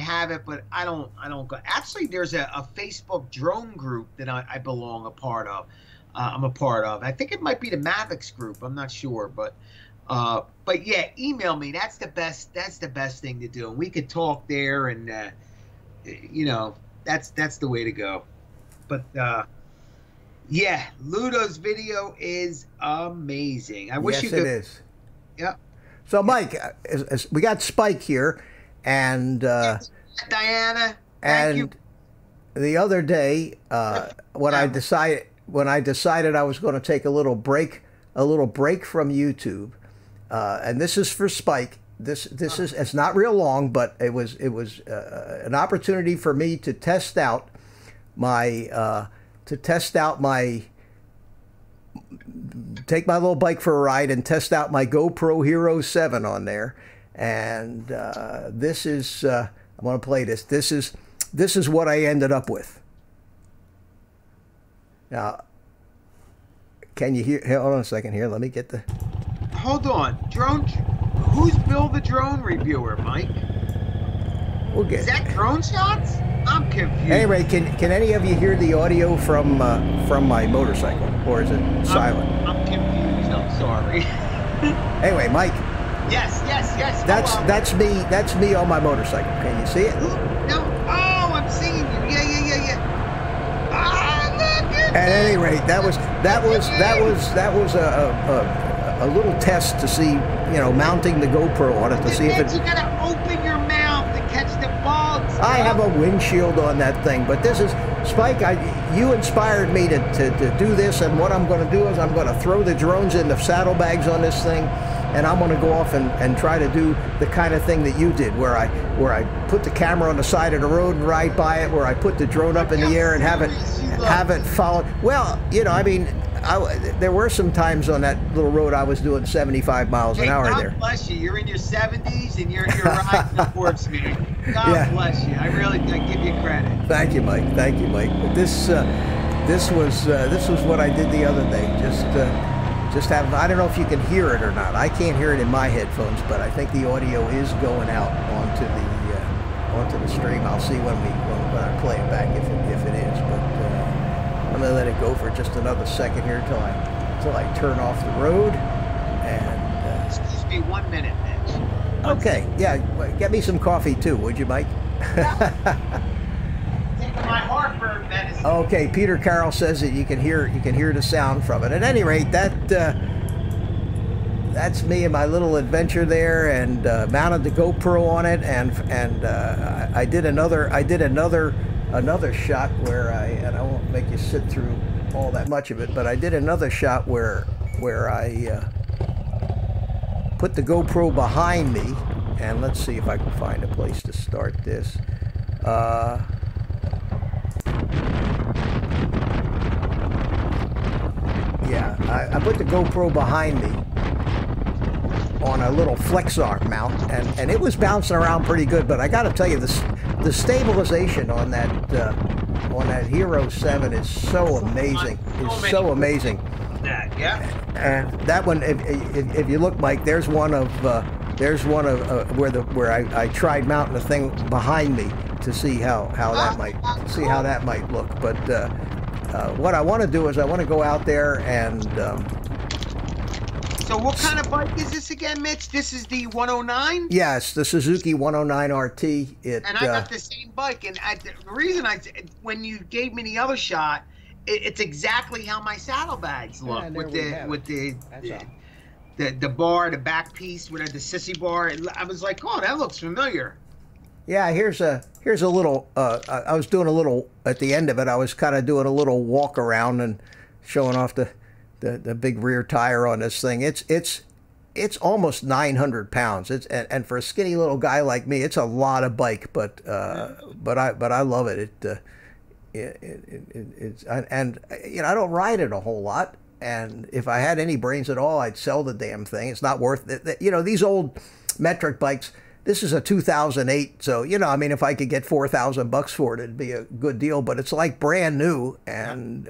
have it, but I don't go. Actually, there's a Facebook drone group that I belong a part of. I'm a part of. I think it might be the Mavics group. I'm not sure, but yeah, email me. That's the best thing to do. And we could talk there, and that's the way to go. But yeah, Ludo's video is amazing. I wish you could. Yes, it is. Yeah. So Mike, we got Spike here. And Diana, thank you. The other day, when I decided I was going to take a little break from YouTube, and this is for Spike. This is, it's not real long, but it was an opportunity for me to test out my take my little bike for a ride and test out my GoPro Hero 7 on there. And this is I want to play this. This is what I ended up with. Now, can you hear? Hold on a second here. Let me get the. Hold on, drone. Who's Bill the Drone Reviewer, Mike? Is that Drone Shots? I'm confused. Anyway, can any of you hear the audio from my motorcycle, or is it silent? I'm confused. I'm sorry. Anyway, Mike. Yes. That's me on my motorcycle. Can you see it? No. Oh, I'm seeing you. Yeah. Ah, look at at any rate, that was a little test to see, mounting the GoPro on it to see if it. You gotta open your mouth to catch the bugs. I have a windshield on that thing, but this is, Spike, you inspired me to do this, and what I'm going to do is I'm going to throw the drones in the saddlebags on this thing, and I'm going to go off and try to do the kind of thing that you did, where I put the camera on the side of the road and ride by it, where I put the drone up in the air and have it follow. Well, you know, I mean, there were some times on that little road I was doing 75 miles an hour there. God bless you. You're in your 70s and you're riding the horse, man. God bless you. I give you credit. Thank you, Mike. Thank you, Mike. But this was what I did the other day. Just have, I don't know if you can hear it or not. I can't hear it in my headphones, but I think the audio is going out onto the stream. I'll see when I play it back if it is. But I'm gonna let it go for just another second here until I turn off the road. And excuse me, 1 minute, Mitch. Okay, yeah, get me some coffee too, would you, Mike? Taking my heartburn medicine. Okay, Peter Carroll says that you can hear the sound from it. At any rate, that's me and my little adventure there, and mounted the GoPro on it, and I did another shot where I won't make you sit through all that much of it, but I did another shot where I put the GoPro behind me, and let's see if I can find a place to start this. Yeah, I put the GoPro behind me on a little flex arm mount, and it was bouncing around pretty good, but I got to tell you, the stabilization on that Hero 7 is so amazing. It's so amazing. Yeah. And that one, if you look, Mike, there's one of where I tried mounting the thing behind me to see how that might look. But what I want to do is I want to go out there and. So what kind of bike is this again, Mitch? This is the 109? Yes, the Suzuki 109 RT. And I got the same bike, and the reason when you gave me the other shot, it's exactly how my saddlebags look, with the bar, the back piece with the sissy bar. I was like, oh, that looks familiar. Yeah, here's a little. I was doing a little at the end of it. I was kind of doing a little walk around and showing off the big rear tire on this thing. It's almost 900 pounds. And for a skinny little guy like me, it's a lot of bike. But I love it. It's and you know, I don't ride it a whole lot. And if I had any brains at all, I'd sell the damn thing. It's not worth it. You know, these old metric bikes. This is a 2008, so, you know, I mean, if I could get $4,000 for it, it'd be a good deal. But it's like brand new, and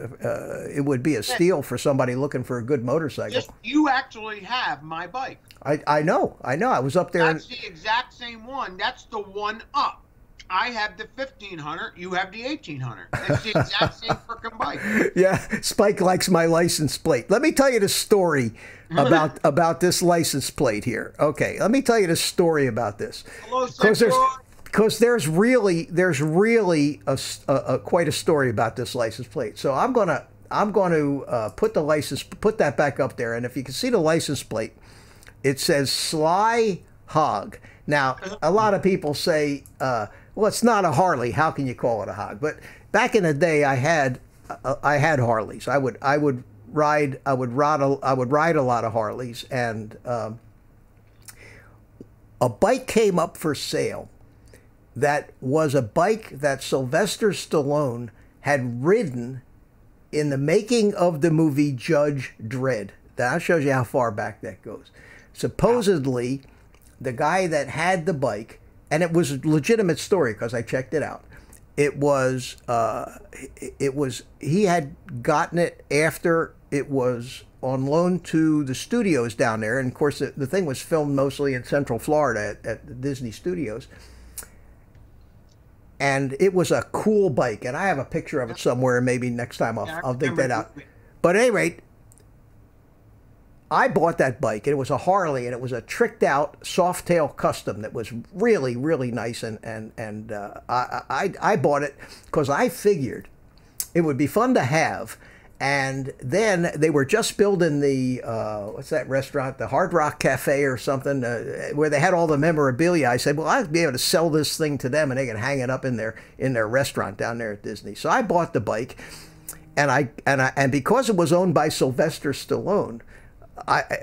it would be a steal for somebody looking for a good motorcycle. You actually have my bike. I know. I was up there. That's the exact same one. That's the one up. I have the 1500. You have the 1800. It's the exact same freaking bike. Yeah, Spike likes my license plate. Let me tell you the story about this license plate here. Okay, let me tell you the story about this. Because there's really quite a story about this license plate. So I'm gonna put that back up there, and if you can see the license plate, it says Sly Hog. Now, a lot of people say, well, it's not a Harley. How can you call it a hog? But back in the day, I had Harleys. I would ride a lot of Harleys, and a bike came up for sale that was a bike that Sylvester Stallone had ridden in the making of the movie Judge Dredd. That shows you how far back that goes. Supposedly, the guy that had the bike, and it was a legitimate story because I checked it out. It was he had gotten it after it was on loan to the studios down there, and of course the thing was filmed mostly in Central Florida at the Disney Studios. And it was a cool bike, and I have a picture of it somewhere. Maybe next time I'll dig that out. But at any rate, I bought that bike, and it was a Harley, and it was a tricked out Softail Custom that was really, really nice. And I bought it because I figured it would be fun to have, And then they were just building the, what's that restaurant, the Hard Rock Cafe or something, where they had all the memorabilia. I said, well, I'd be able to sell this thing to them and they can hang it up in their restaurant down there at Disney. So I bought the bike, and because it was owned by Sylvester Stallone,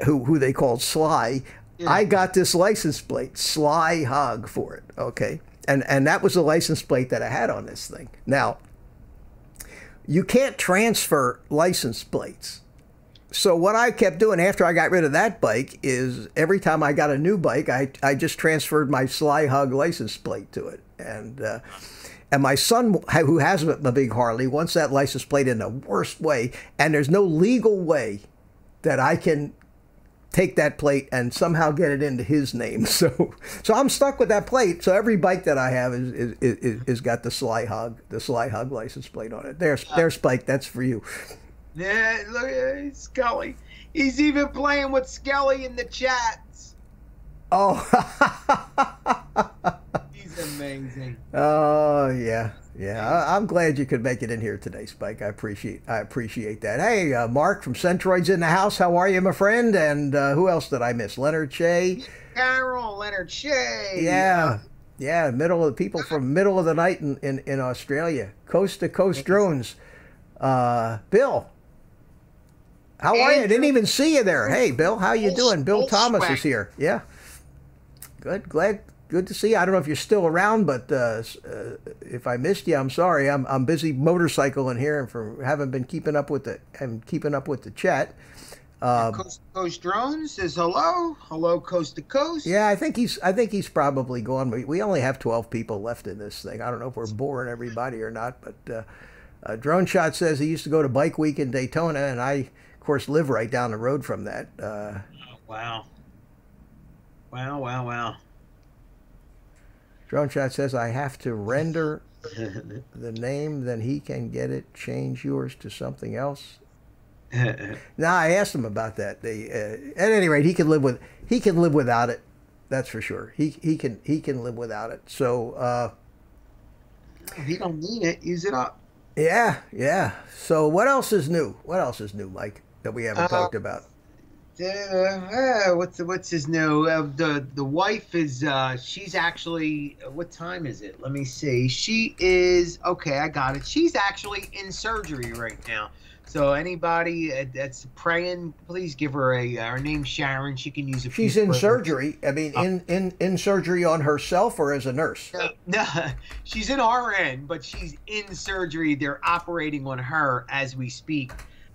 who they called Sly, yeah. I got this license plate, Sly Hog, for it. Okay, and that was the license plate that I had on this thing. Now, you can't transfer license plates. So what I kept doing after I got rid of that bike is every time I got a new bike, I just transferred my Sly Hug license plate to it. And my son, who has a big Harley, wants that license plate in the worst way. And there's no legal way that I can take that plate and somehow get it into his name. So I'm stuck with that plate. So every bike that I have is got the Sly Hug license plate on it. There's Spike. That's for you. Yeah, look at Scully. He's even playing with Skelly in the chats. Oh. He's amazing. Oh yeah. Yeah, I'm glad you could make it in here today, Spike. I appreciate that. Hey, Mark from Centroid's in the house. How are you, my friend? And who else did I miss? Leonard Shea. Carol, Leonard Shea. Yeah, people from middle of the night in Australia. Coast to coast drones. Bill, how are you? I didn't even see you there. Hey, Bill, how you doing? Bill Thomas is here. Yeah, good to see you. I don't know if you're still around, but if I missed you, I'm sorry. I'm busy motorcycling here and haven't been keeping up with the chat. Coast to Coast Drones says hello, Coast to Coast. Yeah, I think he's probably gone. We only have 12 people left in this thing. I don't know if we're boring everybody or not, but Drone Shot says he used to go to Bike Week in Daytona, and I, of course, live right down the road from that. Wow. Drone Shot says, I have to render the name, then he can get it, change yours to something else. Now, I asked him about that. At any rate, he can live without it. That's for sure. He can live without it. So if you don't need it, use it up. Yeah. So what else is new? Mike, that we haven't talked about? What's his new? The wife is she's actually, what time is it? Let me see. She is, okay, I got it. She's actually in surgery right now. So anybody that's praying, please give her her name's Sharon. She can use it. She's in surgery. I mean, in surgery on herself or as a nurse? No, she's in RN, but she's in surgery. They're operating on her as we speak.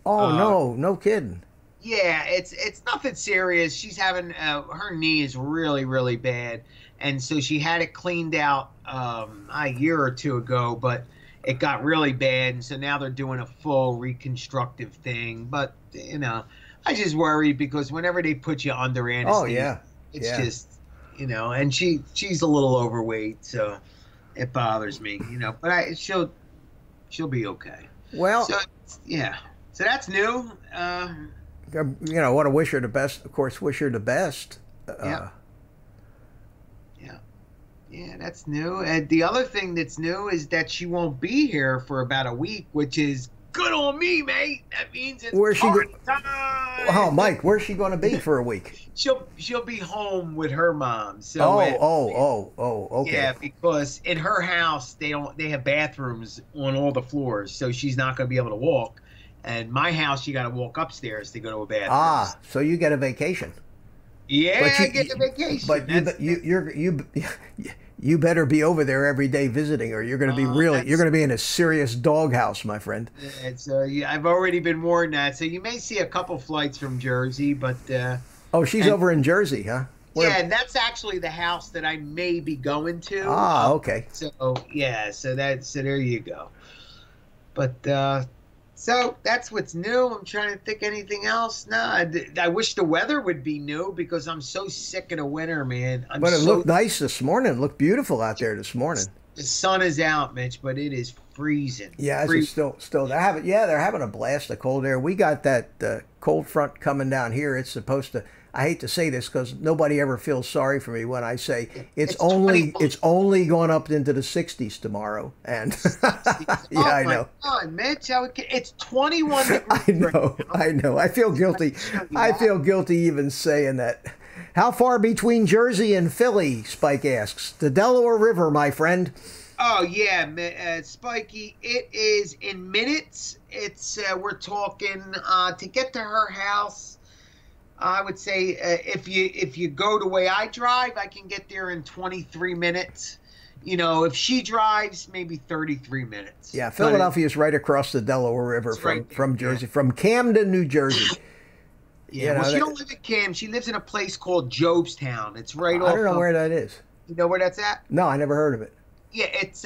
Oh, no kidding. Yeah, it's nothing serious. She's having her knee is really, really bad, and so she had it cleaned out a year or two ago, but it got really bad, and so now they're doing a full reconstructive thing. But I just worry because whenever they put you under anesthesia, it's just and she's a little overweight, so it bothers me, But she'll be okay. Well, so that's new. Want to wish her the best. Of course, wish her the best. Yeah, that's new. And the other thing that's new is that she won't be here for about a week, which is good on me, mate. That means it's party time. Oh, Mike, where's she going to be for a week? She'll be home with her mom. So okay. Yeah, because in her house they have bathrooms on all the floors, so she's not going to be able to walk. And my house, you got to walk upstairs to go to a bathroom. Ah, so you get a vacation. Yeah, I get the vacation. But you better be over there every day visiting, or you're going to be you're going to be in a serious doghouse, my friend. It's I've already been warned that. So you may see a couple flights from Jersey, but she's over in Jersey, huh? Yeah, and that's actually the house that I may be going to. Ah, okay. So there you go. But so that's what's new. I'm trying to think anything else. No, I wish the weather would be new because I'm so sick of the winter, man. But it looked nice this morning. It looked beautiful out there this morning. The sun is out, Mitch, but it is freezing. Yeah, it's still they're having a blast of cold air. We got that cold front coming down here. It's supposed to. I hate to say this because nobody ever feels sorry for me when I say it's only going up into the 60s tomorrow. And yeah, I know. God, Mitch, it's 21 degrees. I know. I feel guilty. I feel guilty even saying that. How far between Jersey and Philly? Spike asks. The Delaware River, my friend. Oh yeah, Spiky. It is in minutes. It's we're talking to get to her house. I would say if you go the way I drive, I can get there in 23 minutes. You know, if she drives, maybe 33 minutes. Yeah, Philadelphia is right across the Delaware River from Jersey, from Camden, New Jersey. Yeah, well, she don't live in Cam. She lives in a place called Jobstown. It's right off. I don't know where that is. You know where that's at? No, I never heard of it. Yeah, it's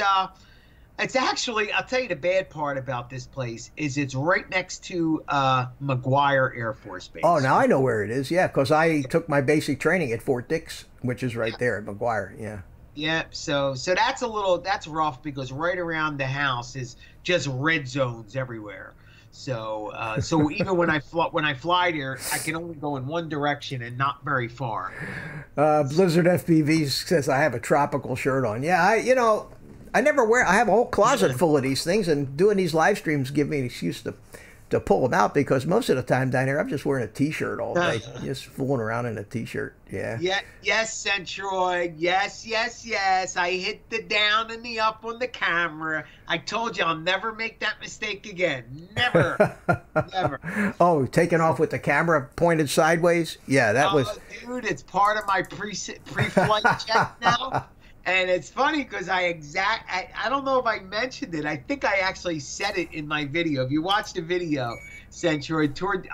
actually, I'll tell you the bad part about this place is it's right next to McGuire Air Force Base. Oh, now I know where it is. Yeah, because I took my basic training at Fort Dix, which is right there at McGuire. Yeah. Yeah, so that's rough because right around the house is just red zones everywhere. So even when I fly there, I can only go in one direction and not very far. Blizzard FPV says I have a tropical shirt on. Yeah, I never wear. I have a whole closet full of these things, and doing these live streams give me an excuse to pull them out because most of the time down here I'm just wearing a T-shirt all day, just fooling around in a T-shirt. Yeah. Yeah. Yes, Centroid. Yes. I hit the down and the up on the camera. I told you I'll never make that mistake again. Never. Never. Oh, taking off with the camera pointed sideways. Yeah, that was. Dude, it's part of my pre-flight check now. And it's funny because I don't know if I mentioned it. I think I actually said it in my video. If you watch the video, Centroid,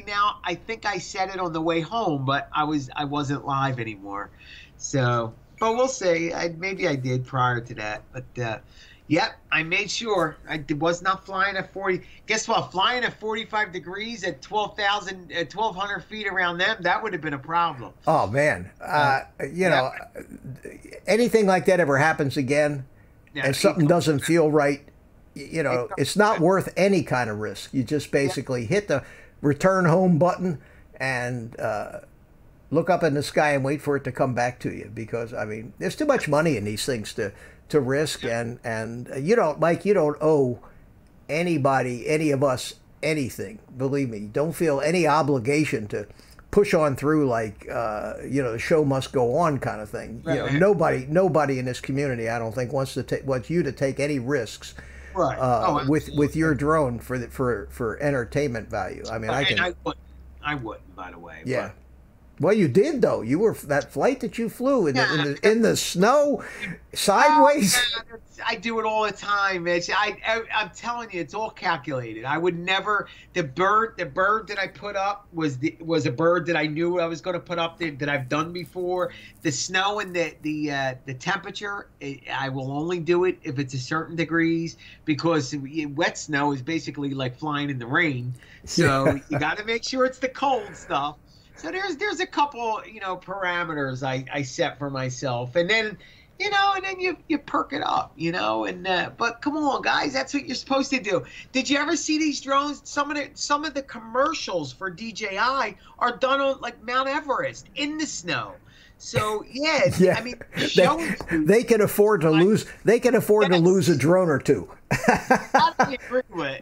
now I think I said it on the way home, but I wasn't live anymore. So, but we'll see. Maybe I did prior to that. But yep, I made sure I was not flying at 40. Guess what? Flying at 45 degrees at 1,200 feet around them, that would have been a problem. Oh, man. Anything like that ever happens again and something doesn't feel right, it's not worth any kind of risk. You just basically hit the return home button and look up in the sky and wait for it to come back to you because, I mean, there's too much money in these things to risk, and you don't owe anybody, any of us, anything. Believe me, don't feel any obligation to push on through like the show must go on kind of thing. Right. Nobody in this community, I don't think, wants you to take any risks with your drone for entertainment value. I mean, I wouldn't, by the way. Yeah. Well, you did though. You were that flight that you flew in the snow, sideways. Oh, I do it all the time, Mitch. I'm telling you, it's all calculated. I would never. The bird that I put up was a bird that I knew I was going to put up that I've done before. The snow and the temperature, I will only do it if it's a certain degrees because wet snow is basically like flying in the rain. So you got to make sure it's the cold stuff. So there's a couple, parameters I set for myself, and then, you perk it up, but come on, guys, that's what you're supposed to do. Did you ever see these drones? Some of the commercials for DJI are done on like Mount Everest in the snow. So yeah. I mean, they can afford to lose. They can afford to lose a drone or two. I agree with.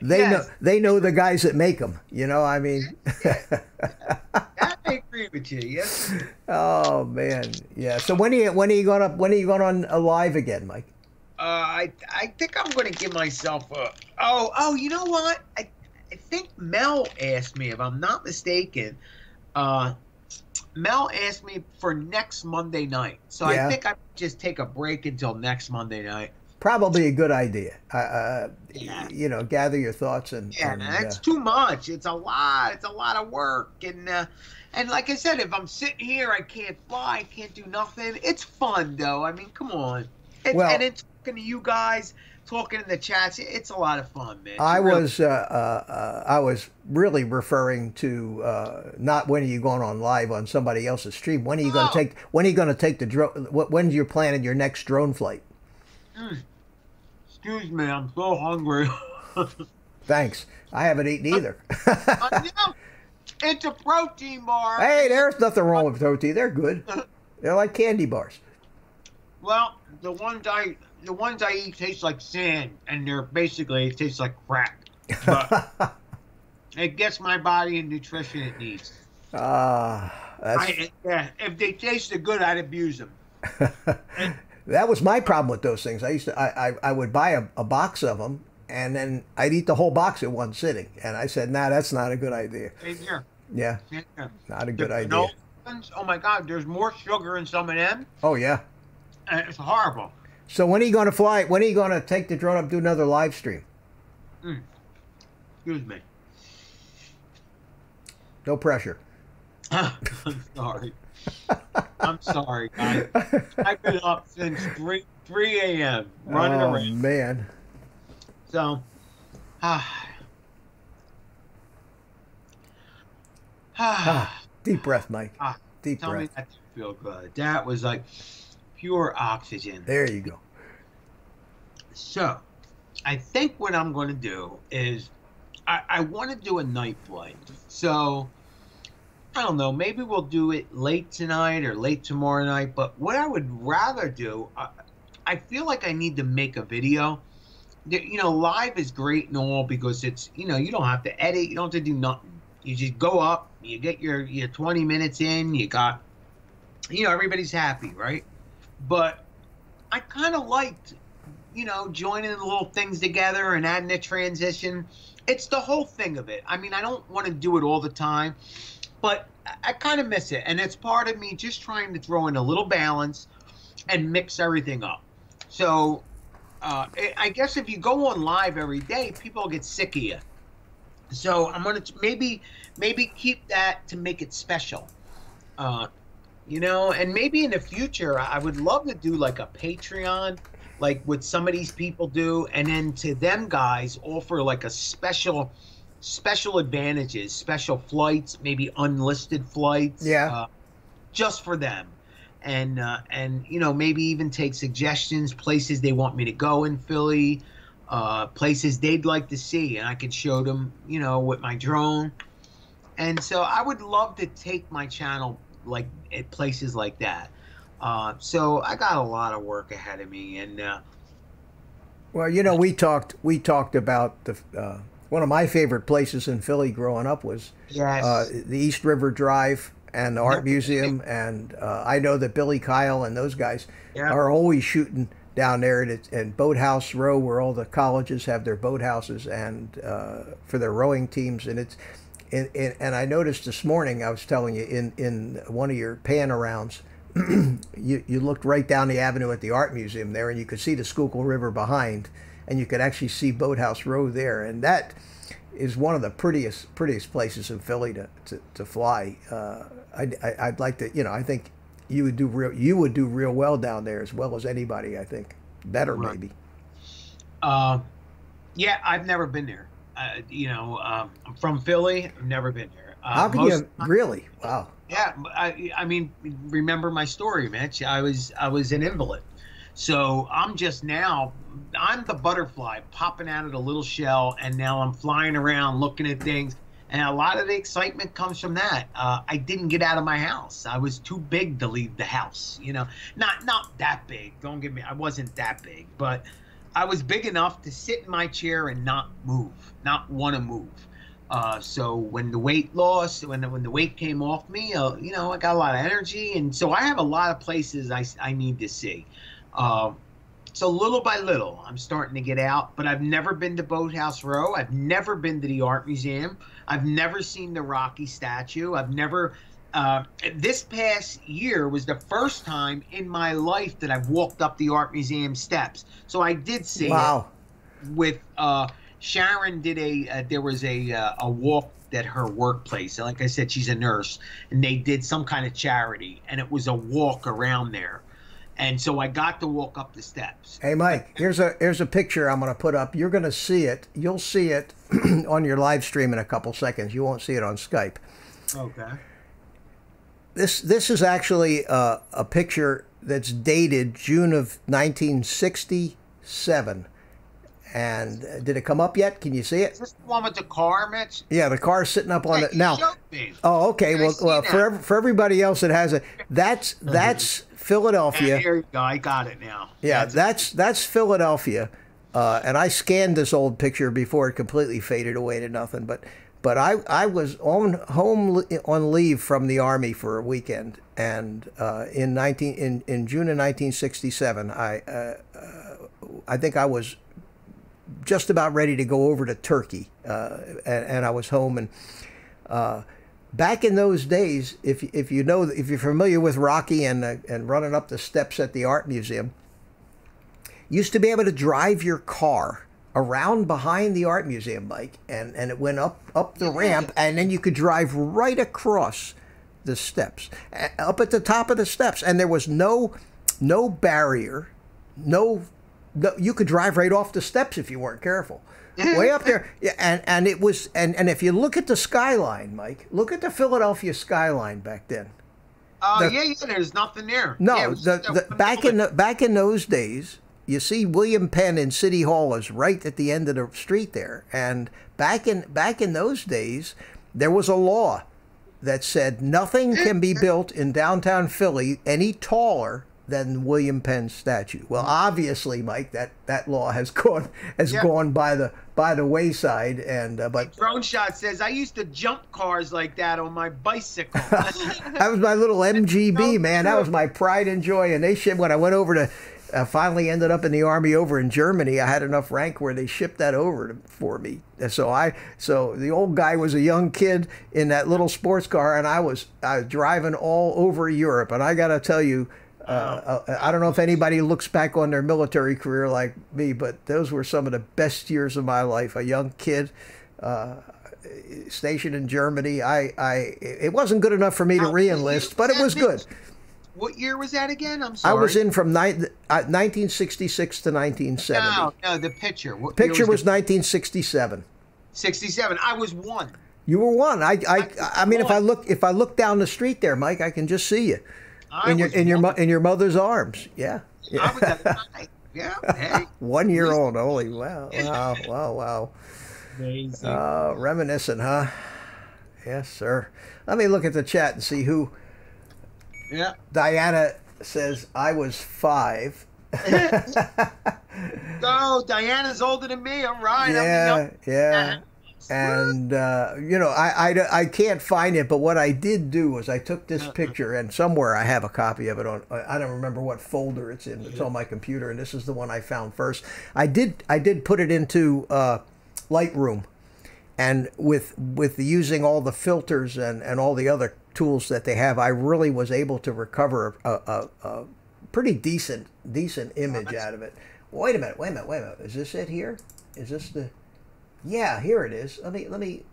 They know the guys that make them. I mean. I agree with you. Yes. Oh man, yeah. So when are you going on live again, Mike? I think I'm going to give myself a. Oh, you know what? I think Mel asked me, if I'm not mistaken. Mel asked me for next Monday night, so I think I just take a break until next Monday night. Probably a good idea. Gather your thoughts and. Yeah, that's too much. It's a lot. It's a lot of work, and like I said, if I'm sitting here, I can't fly, I can't do nothing. It's fun though. I mean, come on. And it's talking to you guys, talking in the chats. It's a lot of fun, man. I was really referring to not when are you going on live on somebody else's stream. When are you going to take? When are you going to take the drone? When's your planning your next drone flight? Mm, excuse me, I'm so hungry. Thanks. I haven't eaten either. Yeah, it's a protein bar. Hey, there's nothing wrong with protein. They're good. They're like candy bars. Well, the ones I eat taste like sand, and they're basically it tastes like crack. But it gets my body the nutrition it needs. That's Yeah, if they tasted good, I'd abuse them. And, that was my problem with those things. I would buy a box of them, and then I'd eat the whole box in one sitting. And I said, nah, that's not a good idea. same here. Yeah, Same here. not a The good idea. granola ones, oh my God, there's more sugar in some of them. Oh yeah. And it's horrible. So when are you going to fly? When are you going to take the drone up and do another live stream? Mm, excuse me. No pressure. I'm sorry. I'm sorry, guys. I've been up since 3 a.m. running Oh around. man. So, Deep breath, Mike. Deep tell me breath. that didn't feel good. That was like pure oxygen. There you go. So, I think what I'm going to do is I want to do a night flight. So, I don't know, maybe we'll do it late tonight or late tomorrow night. But what I would rather do, I feel like I need to make a video. You know, live is great and all because it's, you know, you don't have to edit. You don't have to do nothing. You just go up, you get your 20 minutes in, you got, you know, everybody's happy, right? But I kind of liked, you know, joining the little things together and adding a transition. It's the whole thing of it. I mean, I don't want to do it all the time, but I kind of miss it. And it's part of me just trying to throw in a little balance and mix everything up. So I guess if you go on live every day, people get sick of you. So I'm going to maybe keep that to make it special. You know, and maybe in the future, I would love to do like a Patreon, like what some of these people do, and then to them guys offer like a special advantages, special flights, maybe unlisted flights, just for them, and you know, maybe even take suggestions, places they want me to go in Philly, places they'd like to see, and I could show them, you know, with my drone. And so I would love to take my channel like at places like that. So I got a lot of work ahead of me, and well, you know, we talked about the one of my favorite places in Philly growing up was the East River Drive and the Art Museum, and I know that Billy Kyle and those guys are always shooting down there at Boathouse Row, where all the colleges have their boathouses and for their rowing teams, and it's. And I noticed this morning, I was telling you, in one of your pan-arounds, you looked right down the avenue at the Art Museum there, and you could see the Schuylkill River behind, and you could actually see Boathouse Row there. And that is one of the prettiest places in Philly to fly. I'd like to, you know, I think you would do real well down there, as well as anybody, I think. Better, maybe. Yeah, I've never been there. You know, I'm from Philly. I've never been there. How can you really? Wow. Yeah, I mean, remember my story, Mitch. I was an invalid, so I'm the butterfly popping out of the little shell, and now I'm flying around looking at things, and a lot of the excitement comes from that. I didn't get out of my house. I was too big to leave the house. You know, not that big. Don't get me. I wasn't that big, but I was big enough to sit in my chair and not move, not want to move. So when the weight loss, when the weight came off me, you know, I got a lot of energy, and so I have a lot of places I need to see. So little by little, I'm starting to get out, but I've never been to Boathouse Row. I've never been to the Art Museum. I've never seen the Rocky statue. I've never. This past year was the first time in my life that I've walked up the Art Museum steps. So I did see it with Sharon did there was a walk at her workplace. And like I said, she's a nurse, and they did some kind of charity, and it was a walk around there. And so I got to walk up the steps. Hey, Mike, here's a picture I'm going to put up. You're going to see it. You'll see it on your live stream in a couple seconds. You won't see it on Skype. Okay. This is actually a picture that's dated June of 1960 1967. And did it come up yet? Can you see it? Is this the one with the car, Mitch? Yeah, the car's sitting up on Yeah, the now. showed me. Oh, okay. I Well, see for everybody else that has it, that's Philadelphia. Here you go. I got it now. Yeah, that's Philadelphia. And I scanned this old picture before it completely faded away to nothing. But I was on leave from the Army for a weekend, and in June of 1967, I think I was just about ready to go over to Turkey, and I was home. And back in those days, if you're familiar with Rocky and running up the steps at the art museum, you used to be able to drive your car around behind the art museum, Mike, and it went up the ramp, and then you could drive right across the steps, up at the top of the steps, and there was no barrier, you could drive right off the steps if you weren't careful. Way up there, yeah, and it was, and if you look at the skyline, Mike, look at the Philadelphia skyline back then. Yeah, there's nothing there. No, Yeah, back in those days, you see William Penn in City Hall is right at the end of the street there, and back in those days, there was a law that said nothing can be built in downtown Philly any taller than William Penn's statue. Well, obviously, Mike, that law has gone by the wayside, and but Drone Shot says I used to jump cars like that on my bicycle. that was my little MGB, man. That was my pride and joy. And they shipped when I went over to. Finally ended up in the Army over in Germany. I had enough rank where they shipped that over for me. And so the old guy was a young kid in that little sports car, and I was driving all over Europe. And I got to tell you, I don't know if anybody looks back on their military career like me, but those were some of the best years of my life. A young kid stationed in Germany. It wasn't good enough for me to re-enlist, but it was good. What year was that again? I'm sorry. I was in from 1966 to 1970. No, the picture. What picture was 1967. 67. I was one. You were one. I mean, if I look down the street there, Mike, I can just see you in your mother's arms. Yeah. I was at night. Yeah. Hey. 1 year old. Holy wow! Wow. Amazing. Reminiscent, huh? Yes, sir. Let me look at the chat and see who. Yeah. Diana says I was 5. Oh, Diana's older than me. All right. Yeah. And I can't find it, but what I did do was I took this picture, and somewhere I have a copy of it on. I don't remember what folder it's in. It's on my computer, and this is the one I found first. I did put it into Lightroom, and with using all the filters and all the other tools that they have, I really was able to recover a pretty decent image out of it. Wait a minute. Is this it here? Is this the? Yeah, here it is. Let me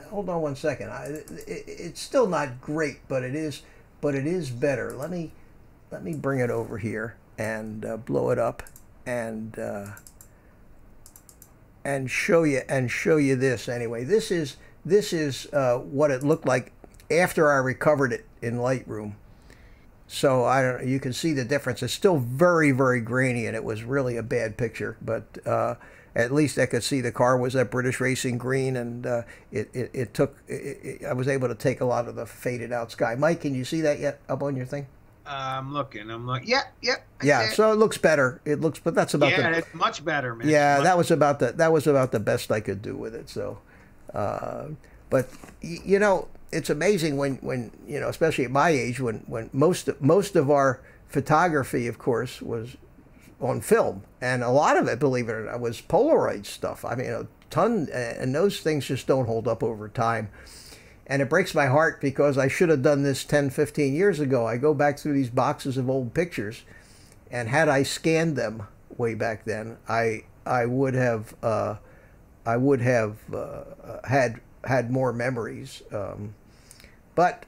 hold on 1 second. It's still not great, but it is better. Let me bring it over here and blow it up and show you this. Anyway, this is what it looked like after I recovered it in Lightroom. So you can see the difference. It's still very, very grainy, and it was really a bad picture, but at least I could see the car was that British Racing green, and I was able to take a lot of the faded out sky. Mike, can you see that yet up on your thing? I'm looking. Yeah. Yeah, so it looks better. But that's about it's much better, man. Yeah, that was about the best I could do with it. So, but it's amazing when especially at my age, when most of our photography, of course, was on film, and a lot of it, believe it or not, was Polaroid stuff. I mean, a ton, and those things just don't hold up over time. And it breaks my heart because I should have done this 10, 15 years ago. I go back through these boxes of old pictures, and had I scanned them way back then, I would have had more memories. But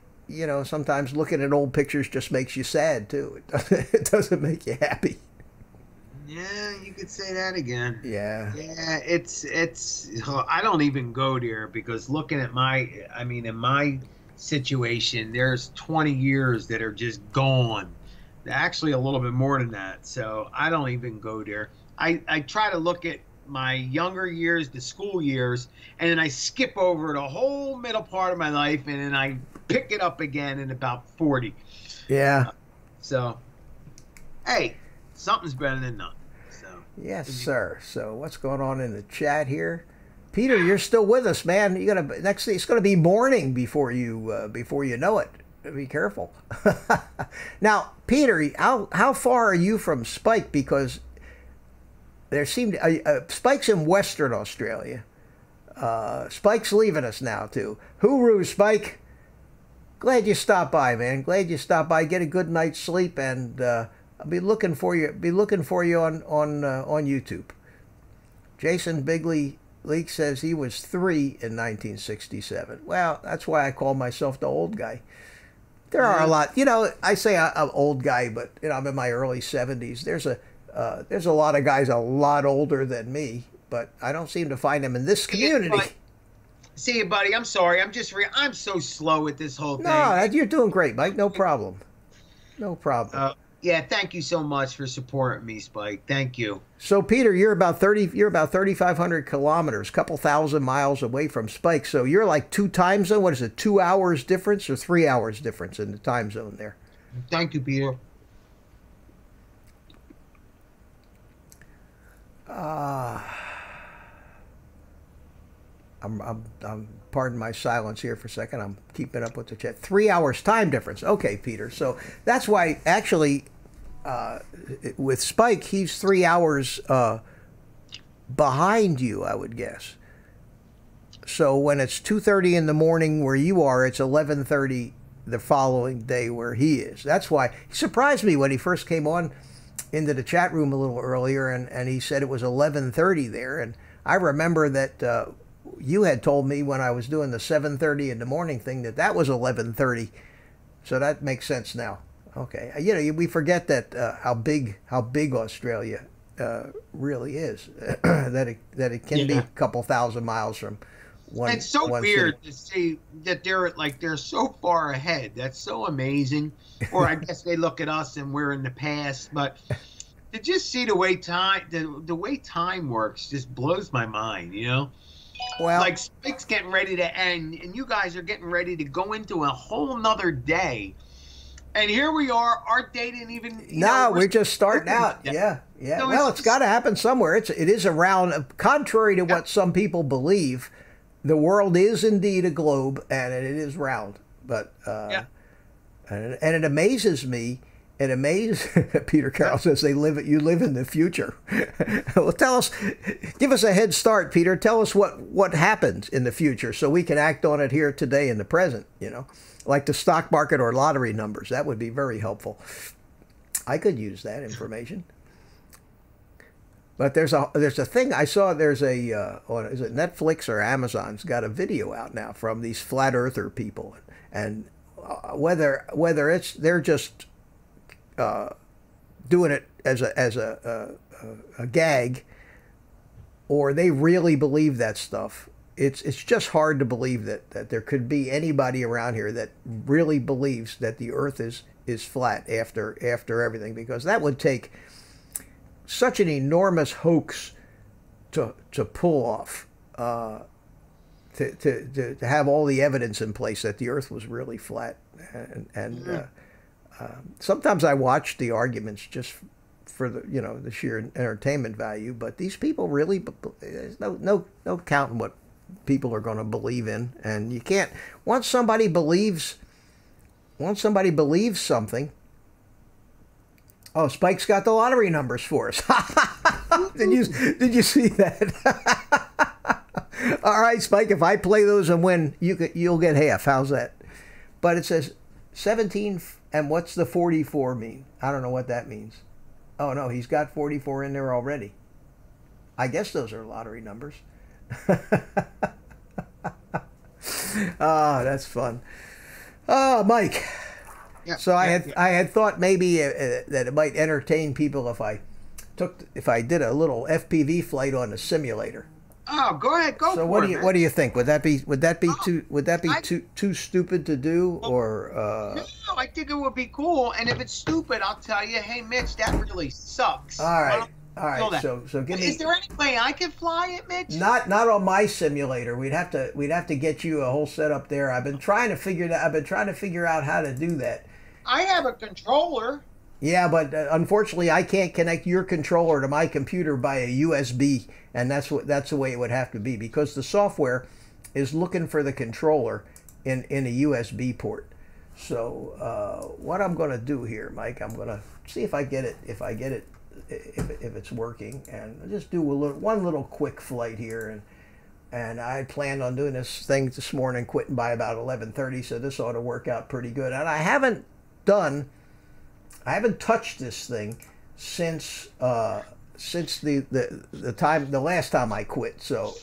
sometimes looking at old pictures just makes you sad too. It doesn't make you happy. Yeah, you could say that again. Yeah. Yeah, it's I don't even go there because looking at in my situation, there's 20 years that are just gone. Actually, a little bit more than that. So I don't even go there. I try to look at my younger years, the school years, and then I skip over the whole middle part of my life, and then I pick it up again in about 40. Yeah. So, hey, something's better than nothing. So, yes, sir. So what's going on in the chat here? Peter, you're still with us, man. You gotta next thing. It's gonna be morning before you know it. Be careful. Now, Peter, how far are you from Spike? Because there seemed Spike's in Western Australia. Spike's leaving us now too. Hooroo, Spike. Glad you stopped by, man. Glad you stopped by. Get a good night's sleep, and I'll be looking for you. Be looking for you on YouTube. Jason Bigley Leak says he was 3 in 1967. Well, that's why I call myself the old guy. There are a lot. You know, I say I'm old guy, but you know, I'm in my early 70s. There's a lot of guys a lot older than me, but I don't seem to find them in this community. See you, buddy. I'm sorry. I'm so slow at this whole thing. No, you're doing great, Mike. No problem. No problem. Yeah, thank you so much for supporting me, Spike. Thank you. So, Peter, you're about 3,500 kilometers, couple thousand miles away from Spike. So you're like 2 time zone. What is it? 2 hours difference or 3 hours difference in the time zone there? Thank you, Peter. I'm pardon my silence here for a second. I'm keeping up with the chat. 3 hours time difference. Okay, Peter. So that's why actually with Spike, he's 3 hours behind you, I would guess. So when it's 2:30 in the morning where you are, it's 11:30 the following day where he is. That's why he surprised me when he first came on into the chat room a little earlier, and he said it was 11:30 there. And I remember that you had told me when I was doing the 7:30 in the morning thing that was 11:30. So that makes sense now. Okay, you know, we forget that how big Australia really is. that it can be a couple thousand miles from one. It's so weird to see that they're so far ahead. That's so amazing. Or I guess they look at us and we're in the past. But to just see the way time works just blows my mind. You know. Well, like Spike's getting ready to end, and you guys are getting ready to go into a whole nother day. And here we are. Our day didn't even. We're just starting out. Yeah. So well, it's got to happen somewhere. It is around. Contrary to what some people believe, the world is indeed a globe, and it is round. But and it amazes me. It amazes Peter Carroll says you live in the future. Well, give us a head start, Peter. Tell us what happens in the future so we can act on it here today in the present, you know, like the stock market or lottery numbers. That would be very helpful. I could use that information. But there's a thing I saw. Is it Netflix or Amazon's got a video out now from these flat earther people, and whether they're just doing it as a gag, or they really believe that stuff. It's just hard to believe that there could be anybody around here that really believes that the Earth is flat after everything, because that would take such an enormous hoax to pull off, to have all the evidence in place that the Earth was really flat, and sometimes I watch the arguments just for the sheer entertainment value, but these people really, there's no counting what people are going to believe in, and you can't. Once somebody believes something. Oh, Spike's got the lottery numbers for us. Did you see that? All right, Spike. If I play those and win, you'll get half. How's that? But it says 17. And what's the 44 mean? I don't know what that means. Oh, no, he's got 44 in there already. I guess those are lottery numbers. That's fun. Mike. Yeah, so I had thought maybe that it might entertain people if I did a little FPV flight on a simulator. Oh, go ahead, go. So what do you think? Would that be too stupid to do, or? No, I think it would be cool. And if it's stupid, I'll tell you, hey, Mitch, that really sucks. All All right, so give me. Is there any way I could fly it, Mitch? Not on my simulator. We'd have to get you a whole setup there. I've been trying to figure out how to do that. I have a controller. Yeah, but unfortunately, I can't connect your controller to my computer by a USB, and that's the way it would have to be, because the software is looking for the controller in a USB port. So what I'm going to do here, Mike, I'm going to see if I get it if it's working, and I'll just do one little quick flight here, and I planned on doing this thing this morning, quitting by about 11:30, so this ought to work out pretty good. And I haven't touched this thing since the last time I quit. So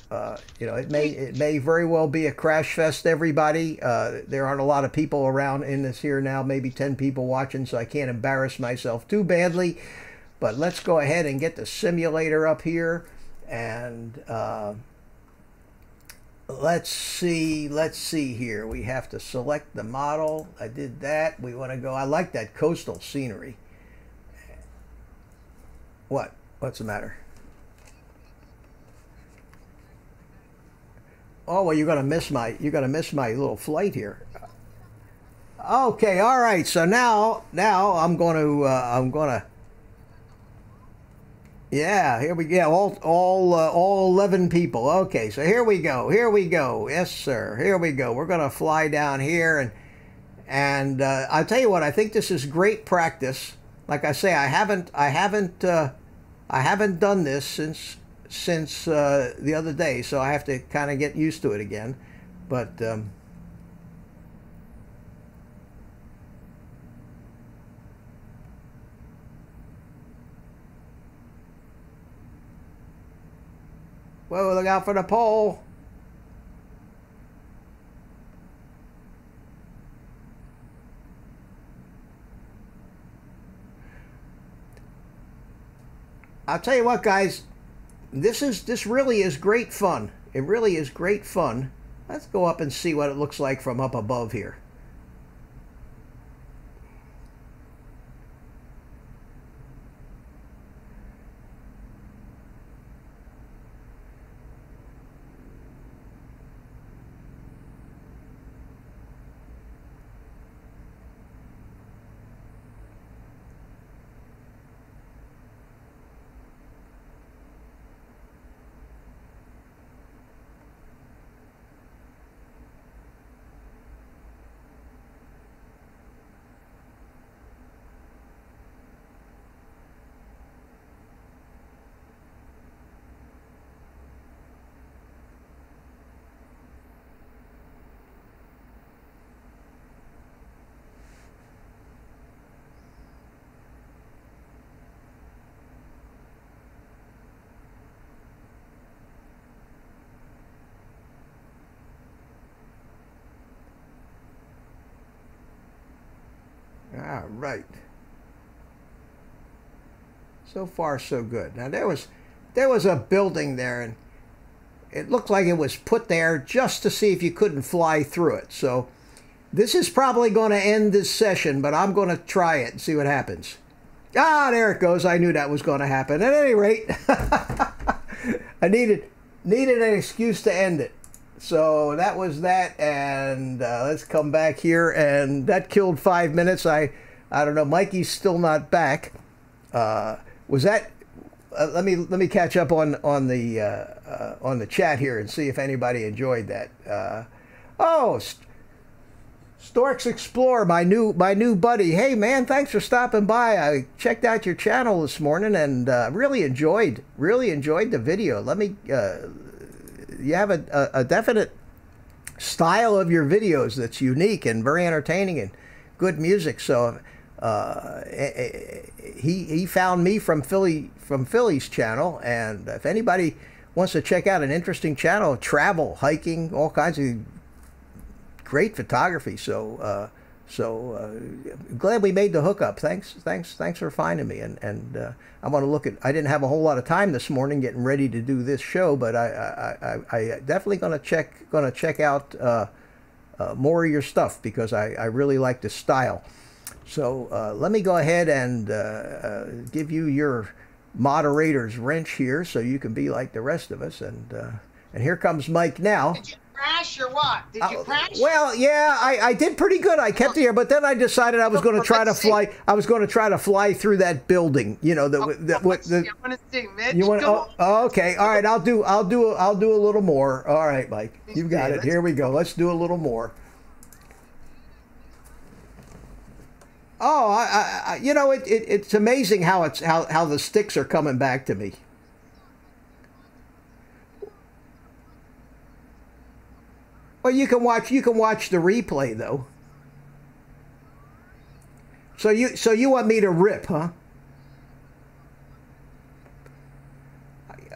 it may very well be a crash fest, everybody. There aren't a lot of people around in this here now, maybe 10 people watching, so I can't embarrass myself too badly. But let's go ahead and get the simulator up here, and let's see here. We have to select the model. I did that. We want to go. I like that coastal scenery. What's the matter? Oh, well, you're gonna miss my little flight here. Okay, all right. So now I'm gonna. Yeah, here we go. All 11 people. Okay, so here we go. Yes, sir. Here we go. We're gonna fly down here, and I'll tell you what. I think this is great practice. Like I say, I haven't done this since the other day, so I have to kind of get used to it again. But whoa, look out for the pole. I'll tell you what, guys, this really is great fun. It really is great fun. Let's go up and see what it looks like from up above here. All right. So far, so good. Now there was a building there, and it looked like it was put there just to see if you couldn't fly through it. So this is probably going to end this session, but I'm going to try it and see what happens. Ah, there it goes. I knew that was going to happen. At any rate, I needed an excuse to end it. So that was that, and let's come back here, and that killed 5 minutes. I don't know. Mikey's still not back. Was that? Let me catch up on the chat here and see if anybody enjoyed that. Oh, Storks Explorer, my new buddy. Hey man, thanks for stopping by. I checked out your channel this morning and really enjoyed the video. Let me. You have a definite style of your videos that's unique and very entertaining and good music. So he found me from Philly's channel, and if anybody wants to check out an interesting channel, travel, hiking, all kinds of great photography. So glad we made the hookup. Thanks for finding me. And I want to look at. I didn't have a whole lot of time this morning getting ready to do this show, but I definitely gonna check out more of your stuff because I really like the style. So let me go ahead and give you your moderator's wrench here so you can be like the rest of us. And here comes Mike now. Did you crash or what? Did you crash? Well, yeah, I did pretty good. I kept the air, but then I decided I was going to try to fly. I was going to try to fly through that building. You know, I want to see, Mitch. You want? Okay, all right. I'll do a little more. All right, Mike, you got it. Here we go. Let's do a little more. Oh, you know, it's amazing how how the sticks are coming back to me. Well, you can watch the replay though. So you want me to rip, huh?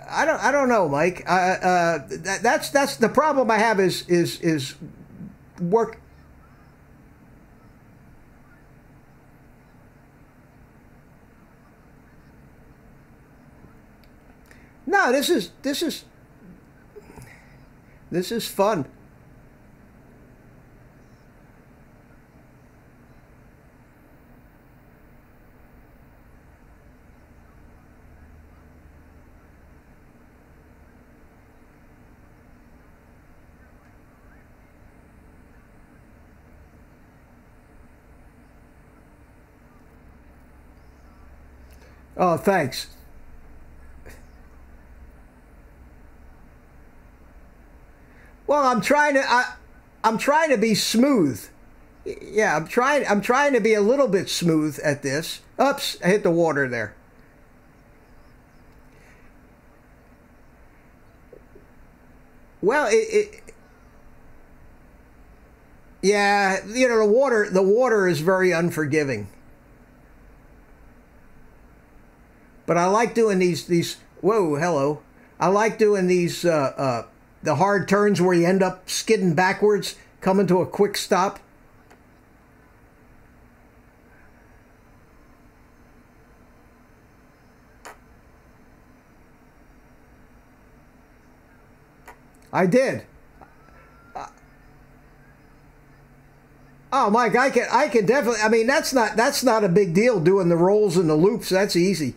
I don't know, Mike. That's the problem I have is work. No, this is fun. Oh, thanks. Well, I'm trying to be smooth. Yeah, I'm trying to be a little bit smooth at this. Oops, I hit the water there. Well, yeah, you know, the water is very unforgiving. But I like doing these. Whoa, hello. I like doing these the hard turns where you end up skidding backwards, coming to a quick stop. I did. Oh, Mike, I can definitely. I mean, that's not a big deal doing the rolls and the loops. That's easy.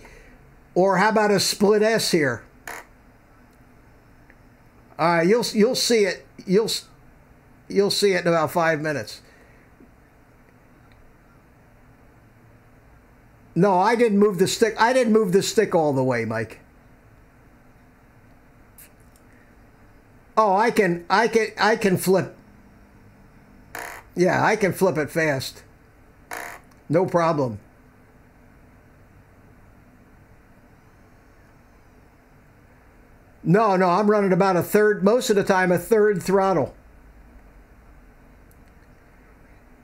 Or how about a split S here? All right, you'll see it. You'll see it in about 5 minutes. No, I didn't move the stick. I didn't move the stick all the way, Mike. Oh, I can flip. Yeah, I can flip it fast. No problem. No, I'm running about a third, most of the time a third throttle.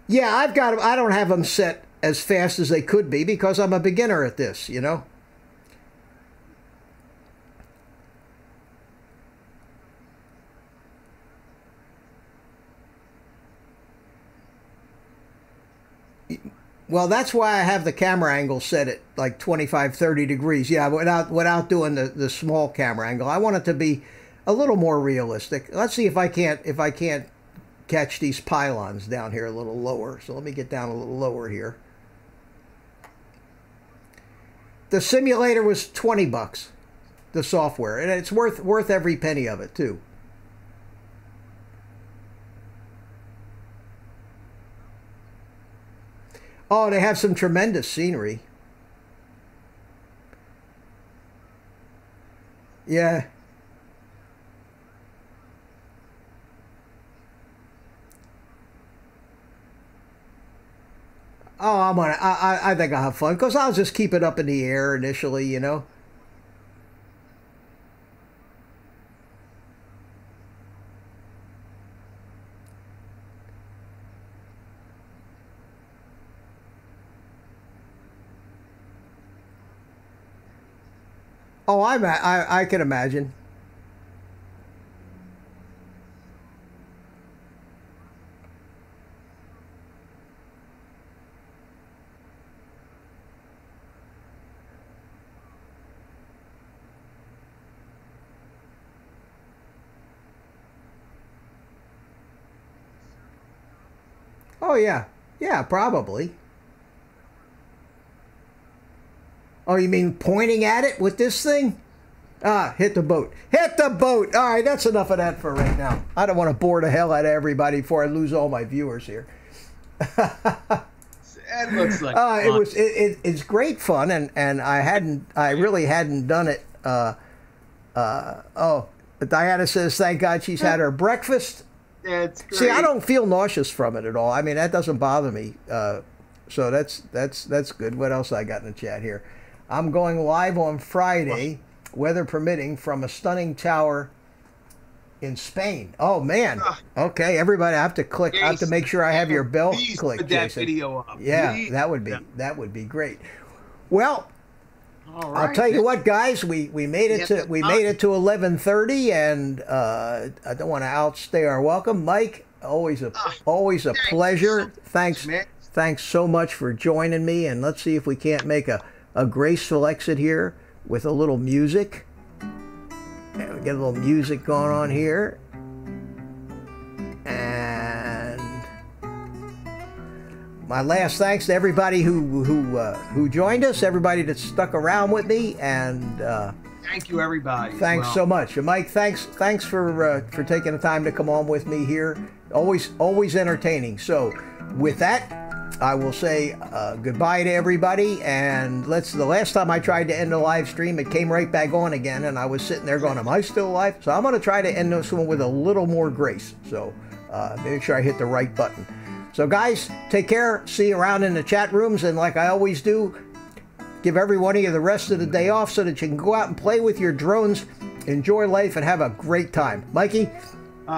Yeah, I don't have them set as fast as they could be because I'm a beginner at this, you know. Well, that's why I have the camera angle set at like 25, 30 degrees. Yeah, without doing the small camera angle. I want it to be a little more realistic. Let's see if I can't catch these pylons down here a little lower. So let me get down a little lower here. The simulator was 20 bucks, the software, and it's worth every penny of it too. Oh, they have some tremendous scenery. Yeah. Oh, I think I'll have fun because I'll just keep it up in the air initially, you know. Oh, I can imagine. Oh yeah, yeah, probably. Oh, you mean pointing at it with this thing? Ah, hit the boat. Hit the boat. All right, that's enough of that for right now. I don't want to bore the hell out of everybody before I lose all my viewers here. It looks like it's great fun, and I really hadn't done it. Diana says, thank God she's had her breakfast. Yeah, it's great. See, I don't feel nauseous from it at all. I mean, that doesn't bother me. So that's good. What else I got in the chat here? I'm going live on Friday, weather permitting, from a stunning tower in Spain. Oh man. Okay, everybody, I have to click. I have to make sure I have your bell clicked. Put that Jason. video up. Yeah, Please. that would be great. Well, All right. I'll tell you what, guys, we made it to 11:30, and I don't want to outstay our welcome. Mike, always a pleasure. Thanks so much for joining me, and let's see if we can't make a graceful exit here with a little music. Yeah, we get a little music going on here, and my last thanks to everybody who joined us, everybody that stuck around with me, and thank you, everybody. Thanks so much, and Mike. Thanks for taking the time to come on with me here. Always entertaining. So, with that, I will say goodbye to everybody. And the last time I tried to end the live stream, it came right back on again, and I was sitting there going, "Am I still alive?" So I'm going to try to end this one with a little more grace. So make sure I hit the right button. So guys, take care. See you around in the chat rooms, and like I always do, give every one of you the rest of the day off so that you can go out and play with your drones, enjoy life, and have a great time. Mikey,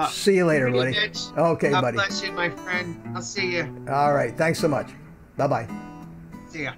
see you later, buddy. Okay, God buddy. God bless you, my friend. I'll see you. All right. Thanks so much. Bye-bye. See ya.